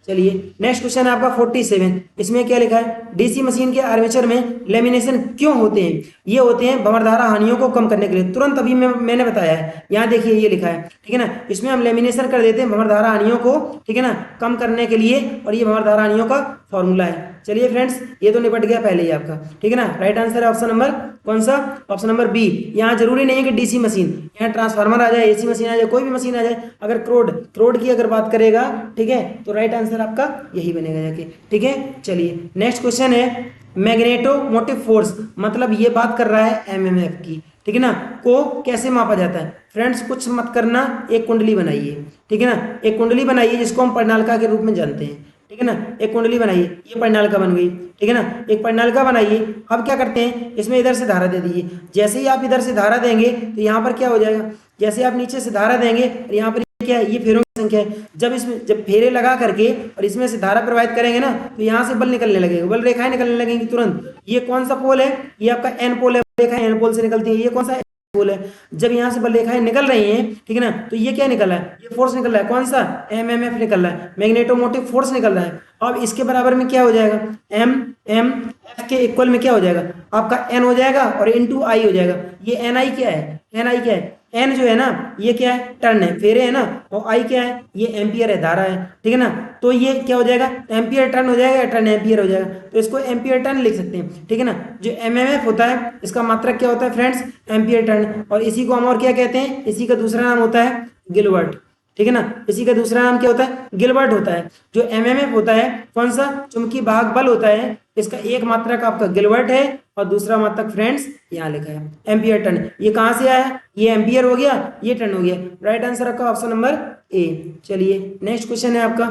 चलिए नेक्स्ट क्वेश्चन है आपका 47, इसमें क्या लिखा है, डीसी मशीन के आर्मेचर में लेमिनेशन क्यों होते हैं। ये होते हैं भंवर धारा हानियों को कम करने के लिए। तुरंत अभी मैंने बताया है, यहाँ देखिए ये लिखा है, ठीक है ना, इसमें हम लेमिनेशन कर देते हैं भंवर धारा हानियों को, ठीक है ना, कम करने के लिए, और ये भंवर धारा हानियों का फॉर्मूला है। चलिए फ्रेंड्स ये तो निपट गया पहले ही आपका, ठीक है ना। राइट आंसर है ऑप्शन नंबर कौन सा, ऑप्शन नंबर बी। यहाँ जरूरी नहीं है कि डीसी मशीन, यहाँ ट्रांसफार्मर आ जाए, एसी मशीन आ जाए, कोई भी मशीन आ जाए, अगर क्रोड की अगर बात करेगा, ठीक है, तो राइट आंसर आपका यही बनेगा जाके, ठीक है। चलिए नेक्स्ट क्वेश्चन है, मैग्नेटोमोटिव फोर्स, मतलब ये बात कर रहा है एमएमएफ की, ठीक है ना, को कैसे मापा जाता है। फ्रेंड्स कुछ मत करना, एक कुंडली बनाइए, ठीक है ना, एक कुंडली बनाइए जिसको हम परिनालिका के रूप में जानते हैं, ठीक है ना, एक कुंडली बनाइए, ये परिनालिका बन गई, ठीक है ना, एक परिनालिका बनाइए। अब क्या करते हैं, इसमें इधर से धारा दे दीजिए। जैसे ही आप इधर से धारा देंगे तो यहाँ पर क्या हो जाएगा, जैसे आप नीचे से धारा देंगे और यहाँ पर क्या है, ये फेरों की संख्या है। जब फेरे लगा करके और इसमें से धारा प्रवाहित करेंगे ना तो यहाँ से बल निकलने लगेगा, बल रेखाएं निकलने लगेंगी तुरंत। ये कौन सा पोल है, ये आपका एन पोल है, रेखाएं एन पोल से निकलती है। ये कौन सा पोल है, जब यहाँ से बल रेखाएं निकल रही हैं, ठीक है ना, तो ये क्या निकल रहा है, ये फोर्स निकल रहा है, कौन सा, एमएमएफ निकल रहा है, मैग्नेटोमोटिव फोर्स निकल रहा है। अब इसके बराबर में क्या हो जाएगा, एम एम एफ के इक्वल में क्या हो जाएगा, आपका एन हो जाएगा और इनटू आई हो जाएगा। ये एन आई क्या है, एन आई क्या है, एन जो है ना ये क्या है, टर्न है, फेरे है ना, और आई क्या है, ये एम्पियर है, धारा है, ठीक है ना। तो ये क्या हो जाएगा, एम्पियर टर्न हो जाएगा, टर्न एम्पियर हो जाएगा, तो इसको एम्पियर टर्न लिख सकते हैं, ठीक है ना। जो एमएमएफ होता है इसका मात्रक क्या होता है फ्रेंड्स, एम्पियर टर्न, और इसी को हम और क्या कहते हैं, इसी का दूसरा नाम होता है गिलवर्ट, ठीक है ना, इसी का दूसरा नाम क्या होता है, गिलबर्ट होता है। जो एमएमएफ होता है कौन सा, चुंबकीय भाग बल होता है, इसका एक मात्रक आपका गिलबर्ट है और दूसरा मात्रक फ्रेंड्स यहाँ लिखा है एम्पियर टर्न। ये कहाँ से आया, ये एम्पियर हो गया, ये टर्न हो गया। राइट आंसर आपका ऑप्शन नंबर ए। चलिए नेक्स्ट क्वेश्चन है आपका,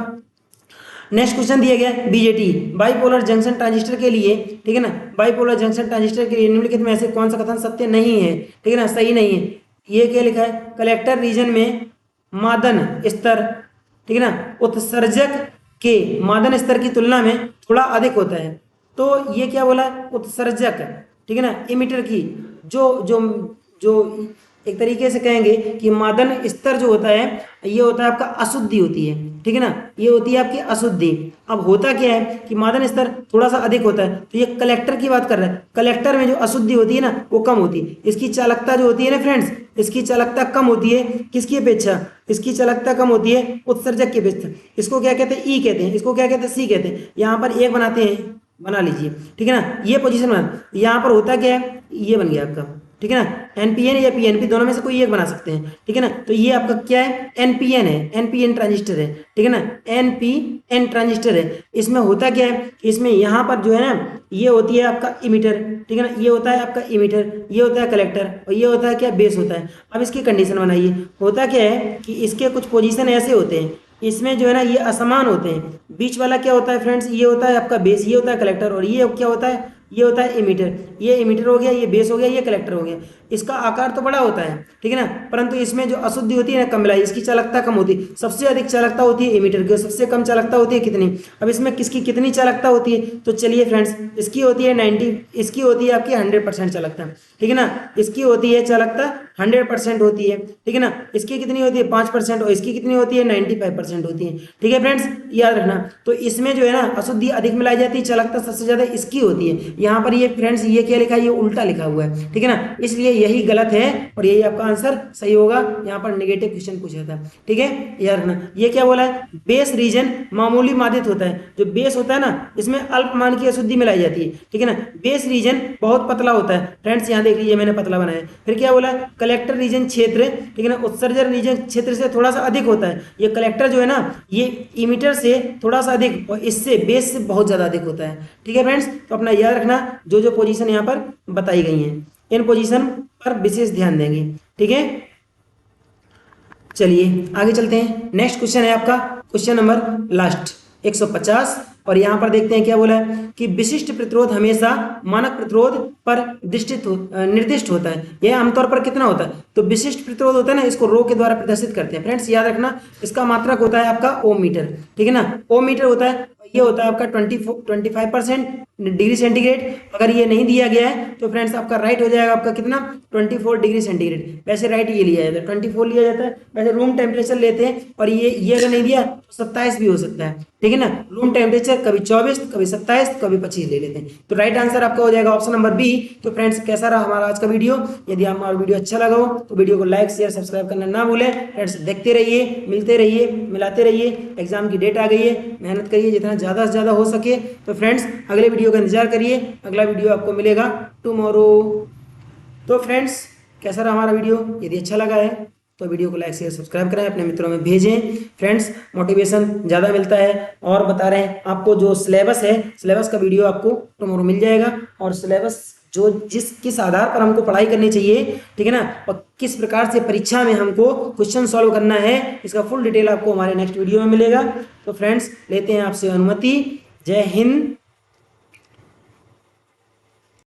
नेक्स्ट क्वेश्चन दिया गया बीजेटी बाइपोलर जंक्शन ट्रांजिस्टर के लिए, ठीक है ना, बाइपोलर जंक्शन ट्रांजिस्टर के लिए निम्नलिखित में से कौन सा कथन सत्य नहीं है, ठीक है ना, सही नहीं है। ये क्या लिखा है, कलेक्टर रीजन में मादन स्तर, ठीक है ना, उत्सर्जक के मादन स्तर की तुलना में थोड़ा अधिक होता है। तो ये क्या बोला, उत्सर्जक, ठीक है ना, इमिटर की जो जो जो एक तरीके से कहेंगे कि मादन स्तर जो होता है ये होता है आपका अशुद्धि होती है, ठीक है ना, ये होती है आपकी अशुद्धि। अब होता क्या है कि मादन स्तर थोड़ा सा अधिक होता है, तो ये कलेक्टर की बात कर रहा है, कलेक्टर में जो अशुद्धि होती है ना वो कम होती है, इसकी चालकता जो होती है ना फ्रेंड्स, इसकी चालकता कम होती है, किसकी अपेक्षा, इसकी चालकता कम होती है उत्सर्जक की अपेक्षा। इसको क्या कहते हैं, ई कहते हैं, इसको क्या कहते हैं, सी कहते हैं। यहाँ पर एक बनाते हैं, बना लीजिए, ठीक है ना, ये पोजीशन बना, यहाँ पर होता क्या है, ये बन गया आपका, ठीक है ना, एनपीएन या पीएनपी दोनों में से कोई एक बना सकते हैं, ठीक है ना। तो ये आपका क्या है, एनपीएन है, एनपीएन ट्रांजिस्टर है, ठीक है ना, एनपीएन ट्रांजिस्टर है। इसमें होता क्या है, इसमें यहाँ पर जो है ना ये होती है आपका इमीटर, ठीक है ना, ये होता है आपका इमीटर, ये होता है कलेक्टर, और ये होता है क्या, बेस होता है। अब इसकी कंडीशन बनाइए, होता क्या है कि इसके कुछ पोजीशन ऐसे होते हैं, इसमें जो है ना ये असमान होते हैं, बीच वाला क्या होता है फ्रेंड्स, ये होता है आपका बेस, ये होता है कलेक्टर, और ये क्या होता है, ये होता है इमीटर, ये इमीटर हो गया, ये बेस हो गया, ये कलेक्टर हो गया। इसका आकार तो बड़ा होता है, ठीक है ना, परंतु इसमें जो अशुद्धि होती है ना कम मिलाई, इसकी चालकता कम होती है, सबसे अधिक चालकता होती है इमीटर की, सबसे कम चालकता होती है कितनी। अब इसमें किसकी कितनी चालकता होती है, तो चलिए फ्रेंड्स, इसकी होती है 90, इसकी होती है आपकी 100% चालकता, ठीक है ना, इसकी होती है चालकता 100% होती है, ठीक है ना, इसकी कितनी होती है 5%, और इसकी कितनी होती है 95% होती है, ठीक है फ्रेंड्स, याद रखना। तो इसमें जो है ना अशुद्धि अधिक मिलाई जाती है, चालकता सबसे ज्यादा इसकी होती है। यहाँ पर ये फ्रेंड्स ये क्या लिखा है, ये उल्टा लिखा हुआ है, ठीक है ना, इसलिए यही गलत है और यही आपका आंसर सही होगा। यहाँ पर नेगेटिव क्वेश्चन पूछा था, ठीक है, याद रखना। ये क्या बोला है, बेस रीजन मामूली मादित होता है, जो बेस होता है ना इसमें अल्प मान की अशुद्धि मिलाई जाती है, ठीक है ना, बेस रीजन बहुत पतला होता है फ्रेंड्स, यहाँ देख लीजिए मैंने पतला बनाया। फिर क्या बोला, कलेक्टर रीजन क्षेत्र, ठीक है ना, उत्सर्जन रीजन क्षेत्र से थोड़ा सा अधिक होता है, ये कलेक्टर जो है ना ये इमीटर से थोड़ा सा अधिक और इससे बेस से बहुत ज्यादा अधिक होता है, ठीक है फ्रेंड्स। तो अपना याद रखना, जो जो पोजीशन यहाँ पर बताई गई हैं इन पोजीशन पर विशेष ध्यान देंगे, ठीक है। चलिए आगे चलते हैं, नेक्स्ट क्वेश्चन है आपका क्वेश्चन नंबर लास्ट 150, और यहां पर देखते हैं क्या बोला है कि विशिष्ट प्रतिरोध हमेशा मानक प्रतिरोध पर निर्दिष्ट होता है, यह आमतौर पर कितना होता है, तो विशिष्ट प्रतिरोध होता है ना इसको रो के द्वारा प्रदर्शित करते हैं फ्रेंड्स, याद रखना। इसका मात्रक होता है आपका ओम मीटर, ठीक है ना, ओम मीटर होता है, ये होता है आपका 25% डिग्री सेंटीग्रेड। अगर ये नहीं दिया गया है तो फ्रेंड्स आपका राइट हो जाएगा आपका कितना 24 डिग्री सेंटीग्रेड, वैसे राइट ये लिया जाता है 24 लिया जाता है, वैसे रूम टेम्परेचर लेते हैं, और ये अगर नहीं दिया तो 27 भी हो सकता है, ठीक है ना, रूम टेम्परेचर कभी 24 कभी 27 कभी 25 ले लेते हैं, तो राइट आंसर आपका हो जाएगा ऑप्शन नंबर बी। तो फ्रेंड्स कैसा रहा हमारा आज का वीडियो, यदि हमारा वीडियो अच्छा लगा हो तो वीडियो को लाइक शेयर सब्सक्राइब करना ना भूलें फ्रेंड्स, देखते रहिए, मिलते रहिए, मिलाते रहिए, एग्जाम की डेट आ गई है, मेहनत करिए जितना ज़्यादा से ज़्यादा हो सके। तो फ्रेंड्स अगले वीडियो का इंतजार करिए, अगला वीडियो आपको मिलेगा टुमारो। तो फ्रेंड्स कैसा रहा हमारा वीडियो, यदि अच्छा लगा है तो वीडियो को लाइक शेयर सब्सक्राइब करें, अपने मित्रों में भेजें फ्रेंड्स, मोटिवेशन ज़्यादा मिलता है। और बता रहे हैं आपको जो सिलेबस है, सिलेबस का वीडियो आपको टुमारो मिल जाएगा, और सिलेबस जो किस आधार पर हमको पढ़ाई करनी चाहिए, ठीक है ना, और किस प्रकार से परीक्षा में हमको क्वेश्चन सॉल्व करना है, इसका फुल डिटेल आपको हमारे नेक्स्ट वीडियो में मिलेगा। तो फ्रेंड्स लेते हैं आपसे अनुमति, जय हिंद,